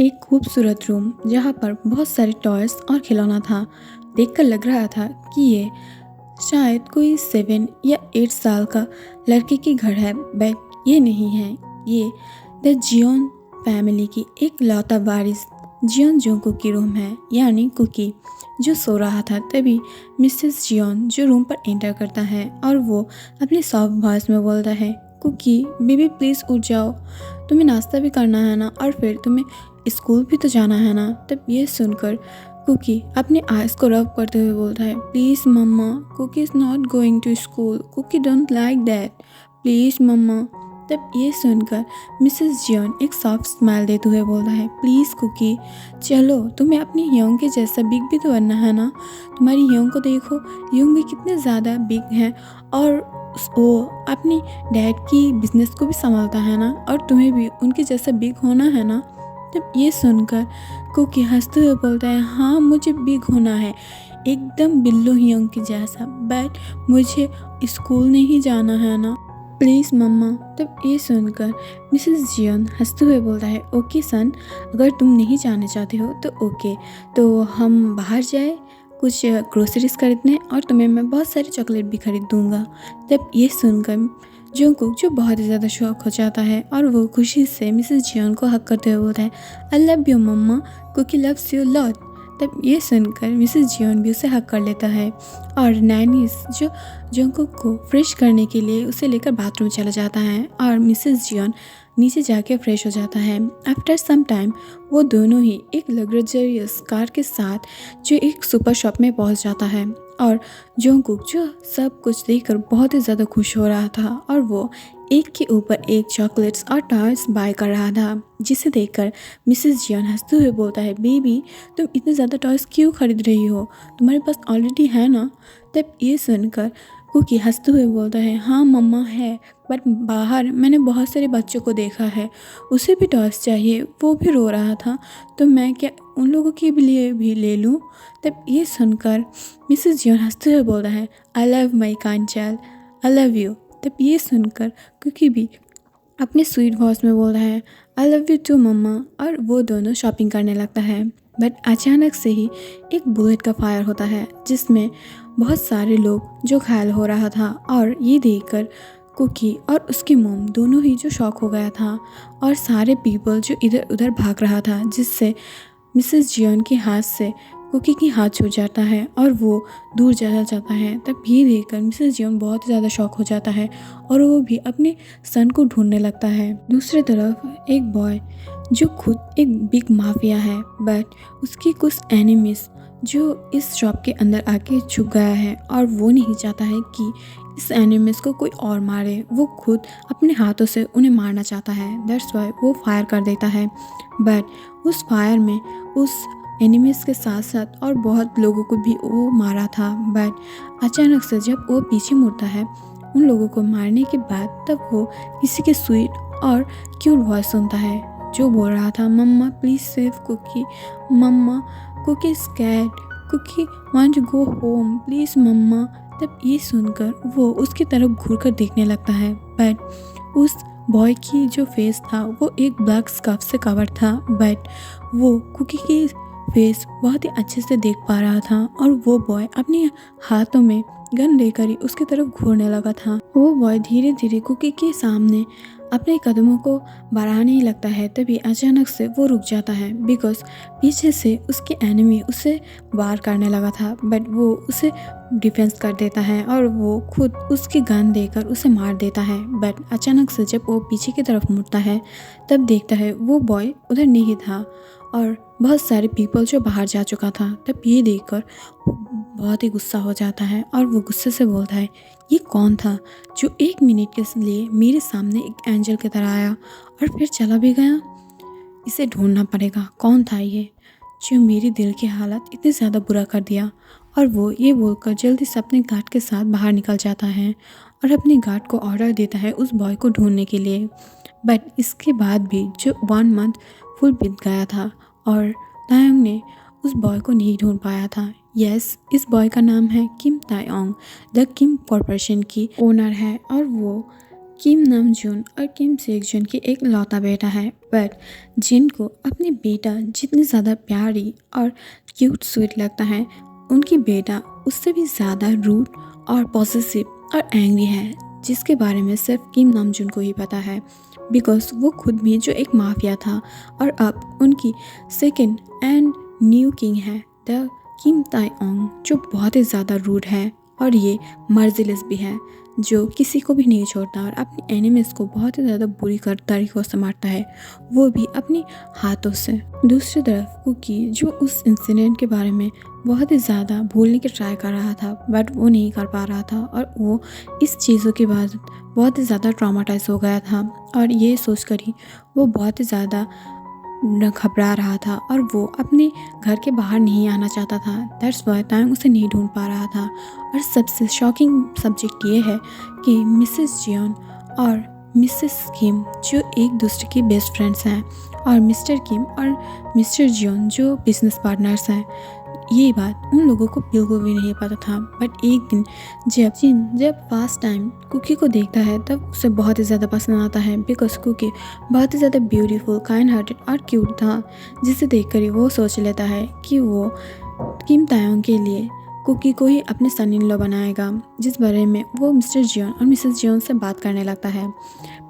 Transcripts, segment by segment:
एक खूबसूरत रूम जहाँ पर बहुत सारे टॉयज और खिलौना था। देखकर लग रहा था कि ये शायद कोई 7 या 8 साल का लड़के की घर है, बट ये नहीं है। ये द जियोन फैमिली की एक लौता वारिस जियोन जोंको की रूम है, यानी कुकी। जो सो रहा था तभी मिसेस जियोन जो रूम पर एंटर करता है और वो अपनी सॉफ्ट वॉइस में बोलता है, कुकी बेबी प्लीज़ उठ जाओ, तुम्हें नाश्ता भी करना है ना, और फिर तुम्हें स्कूल भी तो जाना है ना। तब ये सुनकर कुकी अपने आइज़ को रब करते हुए बोलता है, please mamma, Kookie is not going to school, Kookie don't like that, please mamma. तब ये सुनकर मिसेस जियोन एक सॉफ्ट स्माइल देते हुए बोलता है, प्लीज़ कुकी चलो, तुम्हें अपनी ह्योंग के जैसा बिग भी तो बनना है ना। तुम्हारी ह्योंग को देखो, ह्योंग भी कितने ज़्यादा बिग हैं और वो अपनी डैड की बिजनेस को भी संभालता है ना, और तुम्हें भी उनके जैसा बिग होना है ना। तब ये सुनकर कुकी हंसते हुए बोलता है, हाँ मुझे बिग होना है, एकदम बिल्लू ह्योंग के जैसा, बट मुझे स्कूल नहीं जाना है ना, प्लीज़ मम्मा। तब ये सुनकर मिसेस जियोन हंसते हुए बोलता है, ओके सन, अगर तुम नहीं जाना चाहते हो तो ओके, तो हम बाहर जाए कुछ ग्रोसरीज खरीदने, और तुम्हें मैं बहुत सारे चॉकलेट भी खरीद दूँगा। तब ये सुनकर जोंगकुक जो बहुत ही ज़्यादा शौक हो जाता है और वो खुशी से मिसेस जियोन को हक करते हुए बोलता है, I love you mamma, Kookie loves you lot. तब ये सुनकर मिसेस जियोन भी उसे हक कर लेता है और नैनीस जो जोंगकुक को फ्रेश करने के लिए उसे लेकर बाथरूम चला जाता है और मिसेस जियोन नीचे जाके फ्रेश हो जाता है। आफ्टर सम टाइम वो दोनों ही एक लग्जरियस कार के साथ जो एक सुपर शॉप में पहुंच जाता है, और जोंगकुक जो सब कुछ देखकर बहुत ही ज़्यादा खुश हो रहा था और वो एक के ऊपर एक चॉकलेट्स और टॉयज बाय कर रहा था, जिसे देखकर मिसेस जियोन हंसते हुए बोलता है, बेबी तुम इतने ज़्यादा टॉयज क्यों खरीद रही हो, तुम्हारे पास ऑलरेडी है ना। तब ये सुनकर कुकी हंसते हुए बोलता है, हाँ मम्मा है, बट बाहर मैंने बहुत सारे बच्चों को देखा है, उसे भी टॉयज चाहिए, वो भी रो रहा था, तो मैं क्या उन लोगों के लिए भी ले लूँ। तब ये सुनकर मिसेस जियोन हंसते हुए बोलता है, I love my kind child, I love you. तब ये सुनकर कुकी भी अपने स्वीट वॉइस में बोल रहा है, आई लव यू टू मम्मा, और वो दोनों शॉपिंग करने लगता है। बट अचानक से ही एक बुलेट का फायर होता है जिसमें बहुत सारे लोग जो घायल हो रहा था, और ये देखकर कुकी और उसकी मोम दोनों ही जो शॉक हो गया था, और सारे पीपल जो इधर उधर भाग रहा था, जिससे मिसेस जियोन के हाथ से कुकी की हाथ छूट जाता है और वो दूर चला जाता है। तब ये देखकर मिसेस जियोन बहुत ज़्यादा शॉक हो जाता है और वो भी अपने सन को ढूंढने लगता है। दूसरी तरफ एक बॉय जो खुद एक बिग माफिया है, बट उसकी कुछ एनिमीज जो इस शॉप के अंदर आके छुप गया है, और वो नहीं चाहता है कि इस एनिमीज को कोई और मारे, वो खुद अपने हाथों से उन्हें मारना चाहता है। दैट्स वाई वो फायर कर देता है, बट उस फायर में उस एनिमीज के साथ साथ और बहुत लोगों को भी वो मारा था। बट अचानक से जब वो पीछे मुड़ता है उन लोगों को मारने के बाद, तब वो किसी के स्वीट और क्यूट वॉइस सुनता है जो बोल रहा था, mamma please save Kookie, mamma Kookie scared, Kookie want to go home, please mamma. तब ये सुनकर वो उसकी तरफ घूर कर देखने लगता है, बट उस बॉय की जो फेस था वो एक ब्लैक स्कार्फ से कवर था, बट वो कुकी की फेस बहुत ही अच्छे से देख पा रहा था, और वो बॉय अपने हाथों में गन लेकर ही उसकी तरफ घूरने लगा था। वो बॉय धीरे धीरे कुकी के सामने अपने कदमों को बढ़ाने ही लगता है, तभी अचानक से वो रुक जाता है, बिकॉज पीछे से उसके एनिमी उसे वार करने लगा था, बट वो उसे डिफेंस कर देता है और वो खुद उसकी गन देकर उसे मार देता है। बट अचानक से जब वो पीछे की तरफ मुड़ता है तब देखता है वो बॉय उधर नहीं था और बहुत सारे पीपल जो बाहर जा चुका था। तब ये देखकर बहुत ही गुस्सा हो जाता है और वो गुस्से से बोलता है, ये कौन था जो 1 मिनट के लिए मेरे सामने एक एंजल की तरह आया और फिर चला भी गया। इसे ढूंढना पड़ेगा, कौन था ये जो मेरे दिल की हालत इतनी ज़्यादा बुरा कर दिया। और वो ये बोलकर जल्दी से अपने गार्ड के साथ बाहर निकल जाता है और अपने गार्ड को ऑर्डर देता है उस बॉय को ढूंढने के लिए। बट इसके बाद भी जो 1 मंथ फुल बीत गया था और तायोंग ने उस बॉय को नहीं ढूंढ पाया था। यस, इस बॉय का नाम है किम तायोंग, द किम कॉरपोरेशन की ओनर है, और वो किम नामजून और किम सेकजून की एक लौता बेटा है, बट जिन को अपनी बेटा जितनी ज़्यादा प्यारी और क्यूट स्वीट लगता है, उनकी बेटा उससे भी ज़्यादा रूड और पॉसेसिव और एंग्री है, जिसके बारे में सिर्फ किम नामजून को ही पता है, बिकॉज वो खुद भी जो एक माफिया था और अब उनकी सेकंड एंड न्यू किंग है द किम ताएओंग, जो बहुत ही ज़्यादा रूड है और ये मर्जिलेस भी है, जो किसी को भी नहीं छोड़ता और अपनी एनिमीज को बहुत ही ज़्यादा बुरी तरीक़ों से मारता है, वो भी अपनी हाथों से। दूसरी तरफ कुकी, जो उस इंसिडेंट के बारे में बहुत ही ज़्यादा भूलने की ट्राई कर रहा था, बट वो नहीं कर पा रहा था और वो इस चीज़ों के बाद बहुत ही ज़्यादा ट्रॉमाटाइज हो गया था और ये सोच कर ही वो बहुत ही ज़्यादा घबरा रहा था और वो अपने घर के बाहर नहीं आना चाहता था। दैट्स वाई तायंग उसे नहीं ढूंढ पा रहा था। और सबसे शॉकिंग सब्जेक्ट ये है कि मिसेस जियोन और मिसेस किम, जो एक दूसरे की बेस्ट फ्रेंड्स हैं, और मिस्टर किम और मिस्टर जियोन जो बिजनेस पार्टनर्स हैं, ये बात उन लोगों को बिल्कुल भी नहीं पता था। बट एक दिन जब फर्स्ट टाइम कुकी को देखता है, तब उसे बहुत ही ज़्यादा पसंद आता है, बिकॉज कुकी बहुत ही ज़्यादा ब्यूटीफुल, काइंड हार्टेड और क्यूट था, जिसे देखकर ही वो सोच लेता है कि वो किम तायोंग के लिए कुकी को ही अपने सन इन लॉ बनाएगा, जिस बारे में वो मिस्टर जियोन और मिसेस जियोन से बात करने लगता है।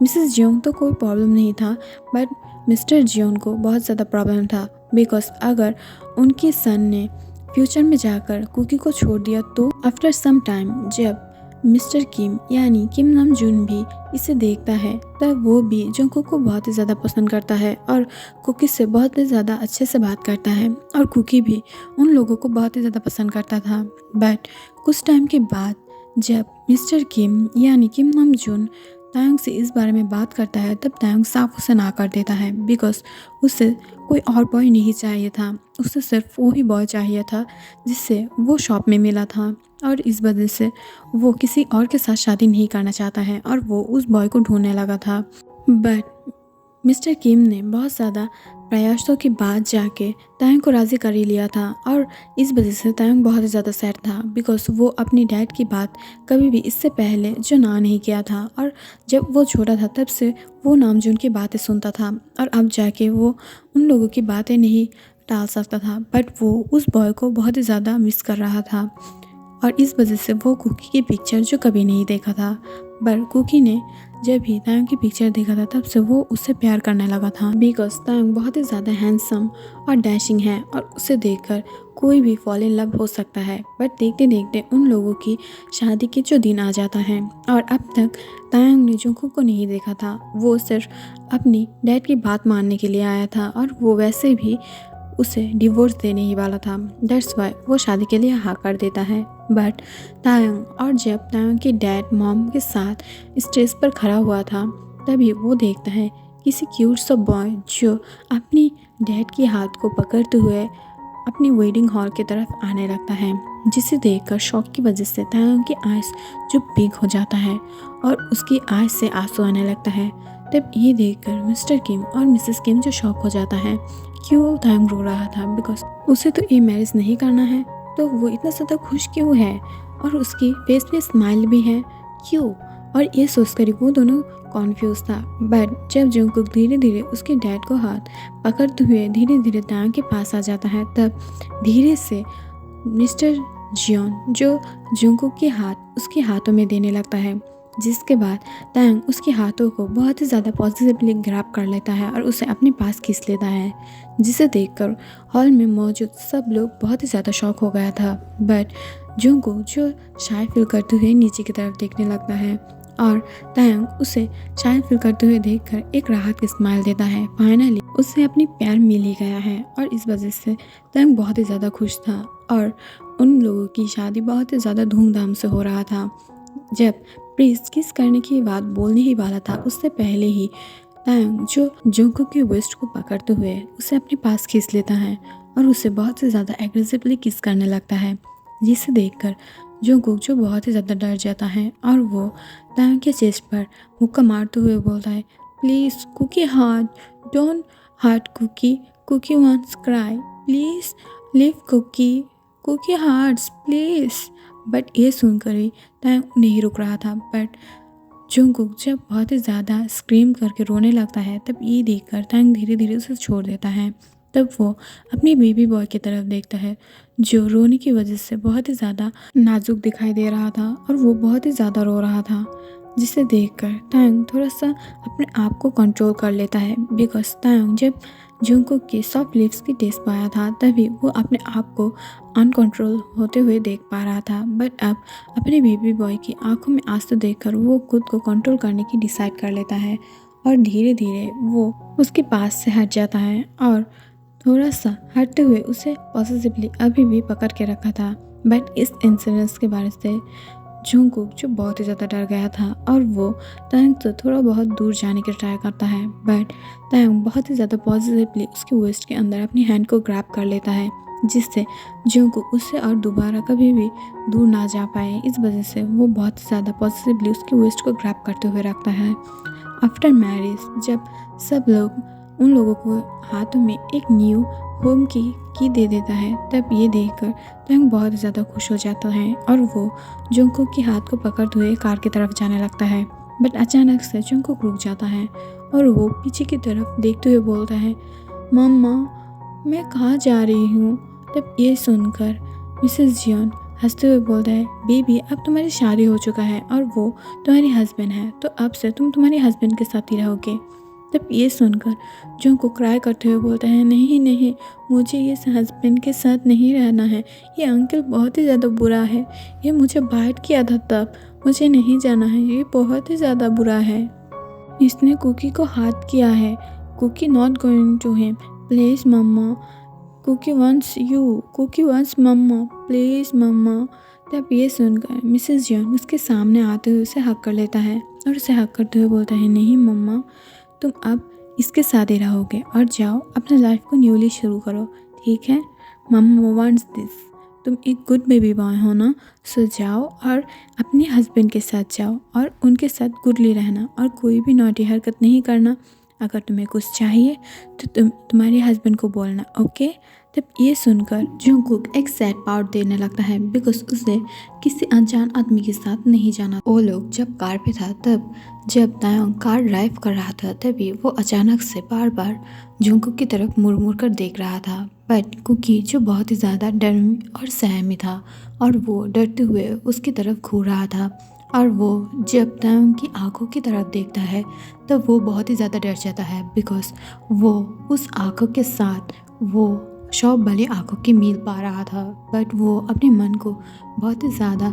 मिसेस जियोन तो कोई प्रॉब्लम नहीं था, बट मिस्टर जियोन को बहुत ज़्यादा प्रॉब्लम था, बिकॉज अगर उनके सन ने फ्यूचर में जाकर कुकी को छोड़ दिया तो आफ्टर सम टाइम जब मिस्टर किम यानी किम नामजून भी इसे देखता है, तब वो भी जंगकुक को बहुत ही ज़्यादा पसंद करता है और कुकी से बहुत ही ज़्यादा अच्छे से बात करता है और कुकी भी उन लोगों को बहुत ही ज़्यादा पसंद करता था। बट कुछ टाइम के बाद जब मिस्टर किम यानी किम नामजून तायंग से इस बारे में बात करता है, तब तायंग साफ उसे ना कर देता है, बिकॉज उसे कोई और बॉय नहीं चाहिए था, उसे सिर्फ वो ही बॉय चाहिए था जिससे वो शॉप में मिला था, और इस वजह से वो किसी और के साथ शादी नहीं करना चाहता है और वो उस बॉय को ढूंढने लगा था। बट मिस्टर किम ने बहुत ज़्यादा प्रयासों के बाद जाके तायंग को राज़ी कर ही लिया था और इस वजह से तायंग बहुत ही ज़्यादा सैड था, बिकॉज वो अपनी डैड की बात कभी भी इससे पहले जो ना नहीं किया था, और जब वो छोटा था तब से वो नामजून की बातें सुनता था और अब जाके वो उन लोगों की बातें नहीं टाल सकता था, बट वो उस बॉय को बहुत ही ज़्यादा मिस कर रहा था और इस वजह से वो कुकी की पिक्चर जो कभी नहीं देखा था, पर कुकी ने जब भी तायंग की पिक्चर देखा था तब से वो उससे प्यार करने लगा था, बिकॉज तायंग बहुत ही ज़्यादा हैंडसम और डैशिंग है और उसे देखकर कोई भी फॉल इन लव हो सकता है। बट देखते देखते उन लोगों की शादी के जो दिन आ जाता है और अब तक तायंग ने जंगकुक को नहीं देखा था, वो सिर्फ अपनी डैड की बात मानने के लिए आया था और वो वैसे भी उसे डिवोर्स देने ही वाला था। दैट्स वाई वो शादी के लिए हाँ कर देता है। बट तायंग और जब तायंग के डैड मॉम के साथ स्टेज पर खड़ा हुआ था, तभी वो देखता है किसी क्यूट सा बॉय जो अपनी डैड के हाथ को पकड़ते हुए अपनी वेडिंग हॉल की तरफ आने लगता है, जिसे देखकर शॉक की वजह से तायंग की आंख जो बिग हो जाता है और उसकी आंख से आंसू आने लगता है। तब ये देखकर मिस्टर किम और मिसेस किम जो शॉक हो जाता है क्यों तायंग रो रहा था, बिकॉज उसे तो ये मैरिज नहीं करना है, तो वो इतना ज़्यादा खुश क्यों है और उसकी फेस पे स्माइल भी है क्यों, और ये सोचकर वो दोनों कॉन्फ्यूज था। बट जब जंगकुक धीरे धीरे उसके डैड को हाथ पकड़ते हुए धीरे धीरे तायंग के पास आ जाता है, तब धीरे से मिस्टर जियोन जो जंगकुक के हाथ उसके हाथों में देने लगता है, जिसके बाद तायंग उसके हाथों को बहुत ही ज़्यादा पॉजिटिवली ग्रैब कर लेता है और उसे अपने पास खींच लेता है, जिसे देखकर हॉल में मौजूद सब लोग बहुत ही ज़्यादा शॉक हो गया था। बट जंगकुक जो शाय फील करते हुए नीचे की तरफ देखने लगता है और तायंग उसे शाय फील करते हुए देखकर एक राहत की स्माइल देता है। फाइनली उसे अपनी प्यार मिल ही गया है और इस वजह से तायंग बहुत ही ज़्यादा खुश था और उन लोगों की शादी बहुत ही ज़्यादा धूमधाम से हो रहा था। जब प्रीस्ट किस करने की बात बोलने ही वाला था, उससे पहले ही तायंग जो जंगकुक के वेस्ट को पकड़ते हुए उसे अपने पास खींच लेता है और उसे बहुत ही ज़्यादा एग्रेसिवली किस करने लगता है, जिसे देखकर जंगकुक जो बहुत ही ज़्यादा डर जाता है और वो तायंग के चेस्ट पर मुक्का मारते हुए बोलता है, please Kookie hurt, don't hurt Kookie, Kookie wants cry, please leave Kookie, Kookie hurts please. But ये सुनकर ही तायंग नहीं रुक रहा था, बट जंगकुक जब बहुत ही ज़्यादा स्क्रीम करके रोने लगता है तब ये देखकर तांग धीरे धीरे उसे छोड़ देता है। तब वो अपनी बेबी बॉय की तरफ देखता है जो रोने की वजह से बहुत ही ज़्यादा नाजुक दिखाई दे रहा था और वो बहुत ही ज़्यादा रो रहा था, जिसे देखकर तांग थोड़ा सा अपने आप को कंट्रोल कर लेता है। बिकॉज तांग जब जंगकुक की सॉफ्ट लिप्स की टेस्ट पाया था तभी वो अपने आप को अनकंट्रोल होते हुए देख पा रहा था। बट अब अपने बेबी बॉय की आंखों में आंसू देखकर वो खुद को कंट्रोल करने की डिसाइड कर लेता है और धीरे धीरे वो उसके पास से हट जाता है और थोड़ा सा हटते हुए उसे पॉसिटिवली अभी भी पकड़ के रखा था। बट इस इंसिडेंस के बारे से जंगकुक जो बहुत ही ज़्यादा डर गया था और वो तांग से थोड़ा बहुत दूर जाने की ट्राई करता है। बट तांग बहुत ही ज़्यादा पॉजिटिवली उसके वेस्ट के अंदर अपनी हैंड को ग्रैब कर लेता है, जिससे जंगकुक उससे और दोबारा कभी भी दूर ना जा पाए। इस वजह से वो बहुत ही ज़्यादा पॉजिटिवली उसके वेस्ट को ग्रैब करते हुए रखता है। आफ्टर मैरिज जब सब लोग उन लोगों को हाथों में एक न्यू होम की दे देता है तब ये देखकर तांग बहुत ज़्यादा खुश हो जाता है और वो जंगकुक के हाथ को पकड़ते हुए कार की तरफ जाने लगता है। बट अचानक से जंगकुक रुक जाता है और वो पीछे की तरफ देखते हुए बोलता है, मम्मा मैं कहाँ जा रही हूँ। तब ये सुनकर मिसेस जियोन हंसते हुए बोलता है, बेबी अब तुम्हारी शादी हो चुका है और वो तुम्हारी हस्बैंड है, तो अब से तुम तुम्हारे हस्बैंड के साथ ही रहोगे। तब ये सुनकर जंगकुक क्राई करते हुए बोलता है, नहीं नहीं मुझे ये हस्बैंड के साथ नहीं रहना है, ये अंकल बहुत ही ज़्यादा बुरा है, ये मुझे बाइट किया था तब, मुझे नहीं जाना है, ये बहुत ही ज़्यादा बुरा है, इसने कुकी को हाथ किया है, Kookie not going to him, please mamma, Kookie wants mamma, please mamma. तब ये सुनकर मिसेस जियोन उसके सामने आते हुए उसे हक कर लेता है और उसे हक करते हुए बोलता है, नहीं मम्मा तुम अब इसके साथ ही रहोगे और जाओ अपने लाइफ को न्यूली शुरू करो, ठीक है। मम्मा वांट्स दिस, तुम एक गुड बेबी बॉय हो ना, सो जाओ और अपने हस्बैंड के साथ जाओ और उनके साथ गुडली रहना और कोई भी नॉटी हरकत नहीं करना। अगर तुम्हें कुछ चाहिए तो तुम्हारे हस्बैंड को बोलना, ओके। तब ये सुनकर जंगकुक एक सैड पार्ट देने लगता है बिकॉज उसे किसी अनजान आदमी के साथ नहीं जाना। वो लोग जब कार पे था तब जब तायोंग कार ड्राइव कर रहा था तभी वो अचानक से बार बार जंगकुक की तरफ मुड़ मुड़ कर देख रहा था। बट कुकी जो बहुत ही ज़्यादा डर और सहमी था और वो डरते हुए उसकी तरफ घूर रहा था और वो जब तायोंग की आंखों की तरफ देखता है तब वो बहुत ही ज़्यादा डर जाता है बिकॉज वो उस आंखों के साथ वो शौक वाली आंखों की मील पा रहा था। बट वो अपने मन को बहुत ही ज़्यादा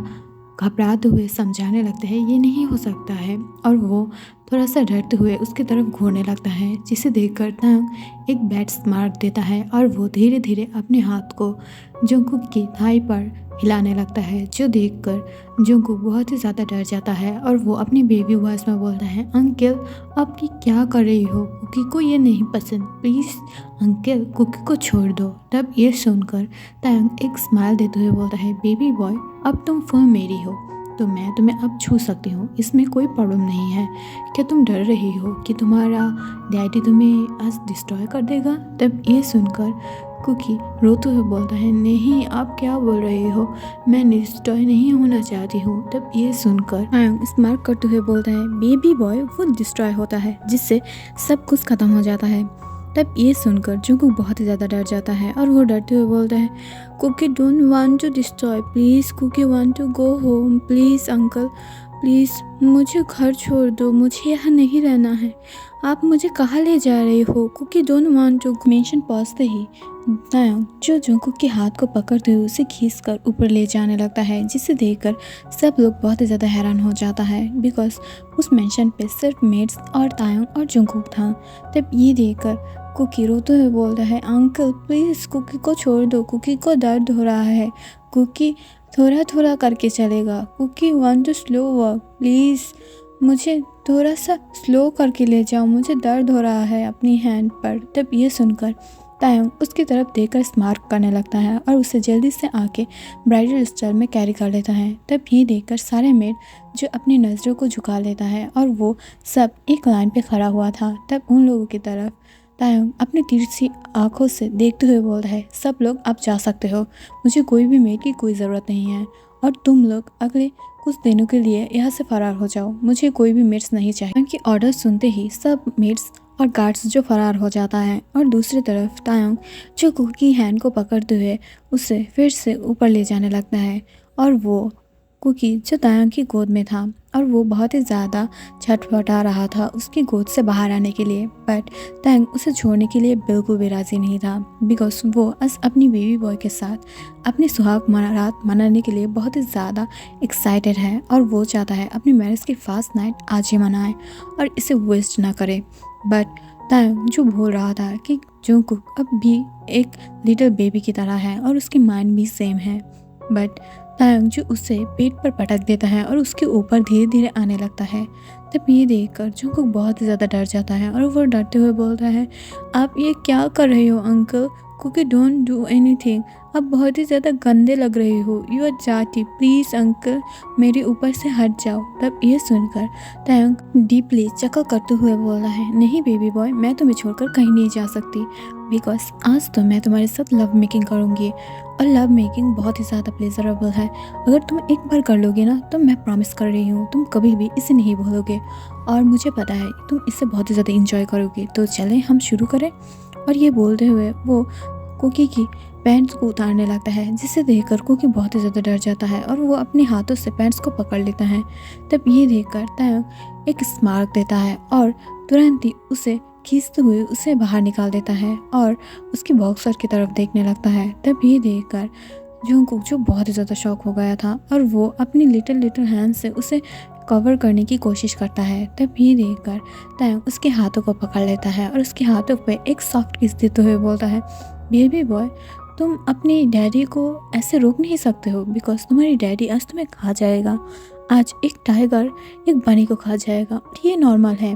घबराते हुए समझाने लगता है ये नहीं हो सकता है और वो थोड़ा सा डरते हुए उसकी तरफ घूरने लगता है, जिसे देखकर तांग एक बैड स्मार्ट देता है और वो धीरे धीरे अपने हाथ को जंगकुक की थाई पर हिलाने लगता है, जो देखकर जंगकुक बहुत ही ज़्यादा डर जाता है और वो अपनी बेबी वॉइस में बोलता है, अंकल आप की क्या कर रही हो, कुकी को ये नहीं पसंद, प्लीज़ अंकल कुकी को छोड़ दो। तब ये सुनकर तांग एक स्माइल देते हुए बोलता है, बेबी बॉय अब तुम फुल मेरी हो तो मैं तुम्हें अब छू सकती हूँ, इसमें कोई प्रॉब्लम नहीं है। क्या तुम डर रही हो कि तुम्हारा डैडी तुम्हें आज डिस्ट्रॉय कर देगा। तब ये सुनकर कुकी रोते हुए बोलता है, नहीं आप क्या बोल रही हो, मैं डिस्ट्रॉय नहीं होना चाहती हूँ। तब ये सुनकर तायोंग स्मार्ट करते हुए बोलता है, बेबी बॉय वो डिस्ट्रॉय होता है जिससे सब कुछ खत्म हो जाता है। तब ये सुनकर जंगकुक बहुत ही ज़्यादा डर जाता है और वो डरते हुए बोलता है, Kookie don't want to destroy, please Kookie want to go home, please uncle please मुझे घर छोड़ दो, मुझे यहाँ नहीं रहना है, आप मुझे कहाँ ले जा रहे हो, Kookie don't want to. Mansion पहुँचते ही तायोंग जो जंगकुक के हाथ को पकड़ते हुए उसे खींचकर ऊपर ले जाने लगता है, जिसे देखकर सब लोग बहुत ही ज़्यादा हैरान हो जाता है बिकॉज उस मेंशन पे सिर्फ मेड्स और तायोंग और जंगकुक था। तब ये देखकर कुकी रोते हुए बोलता है, अंकल प्लीज़ कुकी को छोड़ दो, कुकी को दर्द हो रहा है, कुकी थोड़ा थोड़ा करके चलेगा, Kookie want to slow walk, please मुझे थोड़ा सा स्लो करके ले जाओ, मुझे दर्द हो रहा है अपनी हैंड पर। तब ये सुनकर तायोंग उसकी तरफ देखकर स्मार्ट करने लगता है और उसे जल्दी से आके ब्राइडल स्टाइल में कैरी कर लेता है। तब ये देखकर सारे मेड जो अपनी नज़रों को झुका लेता है और वो सब एक लाइन पे खड़ा हुआ था। तब उन लोगों की तरफ तायोंग अपनी तिरछी आंखों से देखते हुए बोलता है, सब लोग आप जा सकते हो, मुझे कोई भी मेड की कोई ज़रूरत नहीं है। और तुम लोग अगले कुछ दिनों के लिए यहाँ से फरार हो जाओ, मुझे कोई भी मेड्स नहीं चाहिए। तायंग की ऑर्डर सुनते ही सब मेड्स और गार्ड्स जो फरार हो जाता है और दूसरी तरफ तायंग जो कुकी हैंड को पकड़ते हुए उसे फिर से ऊपर ले जाने लगता है। और वो कुकी जो तायंग की गोद में था और वो बहुत ही ज़्यादा छटपटा रहा था उसकी गोद से बाहर आने के लिए, बट तायंग उसे छोड़ने के लिए बिल्कुल भी राज़ी नहीं था बिकॉज वो अपनी बेबी बॉय के साथ अपनी सुहाग रात मनाने के लिए बहुत ही ज़्यादा एक्साइटेड है और वो चाहता है अपनी मैरिज की फर्स्ट नाइट आज ही मनाए और इसे वेस्ट ना करे। बट तायंग जो बोल रहा था कि जंगकुक अब भी एक लिटिल बेबी की तरह है और उसकी माइंड भी सेम है, बट तायंग जो उसे पेट पर पटक देता है और उसके ऊपर धीरे धीरे आने लगता है। तब ये देखकर जंगकुक बहुत ही ज़्यादा डर जाता है और वो डरते हुए बोलता है, आप ये क्या कर रहे हो uncle, Kookie don't do anything, आप बहुत ही ज़्यादा गंदे लग रहे हो, यू आर जाती, प्लीज़ अंकल मेरे ऊपर से हट जाओ। तब ये सुनकर तायंग डीपली चकल करते हुए बोल रहा है, नहीं बेबी बॉय, मैं तुम्हें छोड़कर कहीं नहीं जा सकती बिकॉज आज तो मैं तुम्हारे साथ लव मेकिंग करूँगी और लव मेकिंग बहुत ही ज़्यादा प्लेजरेबल है। अगर तुम एक बार कर लोगे ना तो मैं प्रॉमिस कर रही हूँ तुम कभी भी इसे नहीं भूलोगे और मुझे पता है तुम इससे बहुत ही ज़्यादा इंजॉय करोगे, तो चलें हम शुरू करें। और ये बोलते हुए वो कुकी की पैंट्स को उतारने लगता है जिसे देखकर कुकी बहुत ही ज़्यादा डर जाता है और वो अपने हाथों से पैंट्स को पकड़ लेता है। तब ये देखकर तायंग एक स्मार्क देता है और तुरंत ही उसे खींचते हुए उसे बाहर निकाल देता है और उसकी बॉक्सर की तरफ देखने लगता है। तब ये देखकर जंगकुक जो बहुत ही ज़्यादा शॉक हो गया था और वो अपनी लिटिल हैंड से उसे कवर करने की कोशिश करता है। तब ये देखकर तायंग उसके हाथों को पकड़ लेता है और उसके हाथों पे एक सॉफ्ट किस देते हुए बोलता है, बेबी बॉय तुम अपने डैडी को ऐसे रोक नहीं सकते हो बिकॉज तुम्हारी डैडी आज तुम्हें खा जाएगा, आज एक टाइगर एक बनी को खा जाएगा और ये नॉर्मल है,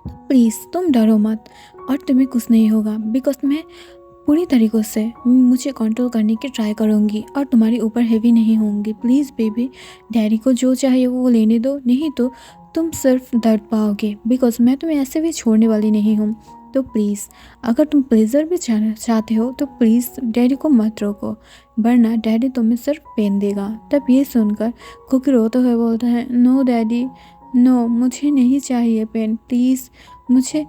प्लीज़ तुम डरो मत और तुम्हें कुछ नहीं होगा बिकॉज मैं पूरी तरीक़ों से मुझे कंट्रोल करने की ट्राई करूँगी और तुम्हारे ऊपर हेवी नहीं होंगी। प्लीज़ बेबी डैडी को जो चाहिए वो लेने दो, नहीं तो तुम सिर्फ दर्द पाओगे बिकॉज मैं तुम्हें ऐसे भी छोड़ने वाली नहीं हूँ। तो प्लीज़ अगर तुम प्लेजर भी चाहते हो तो प्लीज़ डैडी को मत रोको वरना डैडी तुम्हें सिर्फ पेन देगा। तब ये सुनकर कुकी रोते हुए बोलता है, नो डैडी नो, मुझे नहीं चाहिए पेन, प्लीज़ मुझे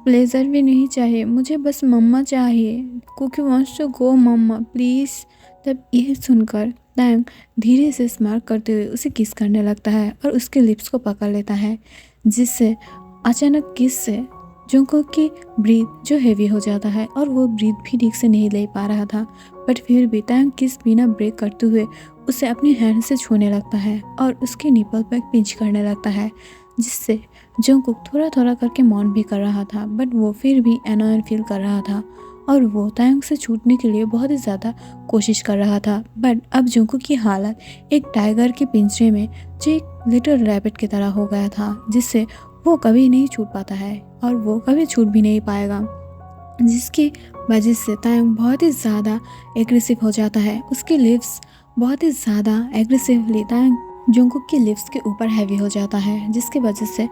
प्लेजर भी नहीं चाहिए, मुझे बस मम्मा चाहिए, Kookie wants to go mamma please. तब ये सुनकर तायंग धीरे से स्मार्ट करते हुए उसे किस करने लगता है और उसके लिप्स को पकड़ लेता है जिससे अचानक किस से जंगकुक की ब्रीथ जो हेवी हो जाता है और वो ब्रीथ भी ठीक से नहीं ले पा रहा था, बट फिर भी तायंग किस बिना ब्रेक करते हुए उसे अपनी हैंड से छूने लगता है और उसके निपल पर पिंच करने लगता है जिससे जंगकुक थोड़ा थोड़ा करके मौन भी कर रहा था, बट वो फिर भी एनॉयड फील कर रहा था और वो तायंग से छूटने के लिए बहुत ही ज़्यादा कोशिश कर रहा था। बट अब जंगकुक की हालत एक टाइगर के पिंजरे में जो एक लिटिल रैबिट की तरह हो गया था जिससे वो कभी नहीं छूट पाता है और वो कभी छूट भी नहीं पाएगा, जिसकी वजह से तायंग बहुत ही ज़्यादा एग्रेसिव हो जाता है। उसके लिप्स बहुत ही ज़्यादा एग्रेसिवली तायंग जंगकुक के लिप्स के ऊपर हैवी हो जाता है जिसकी वजह से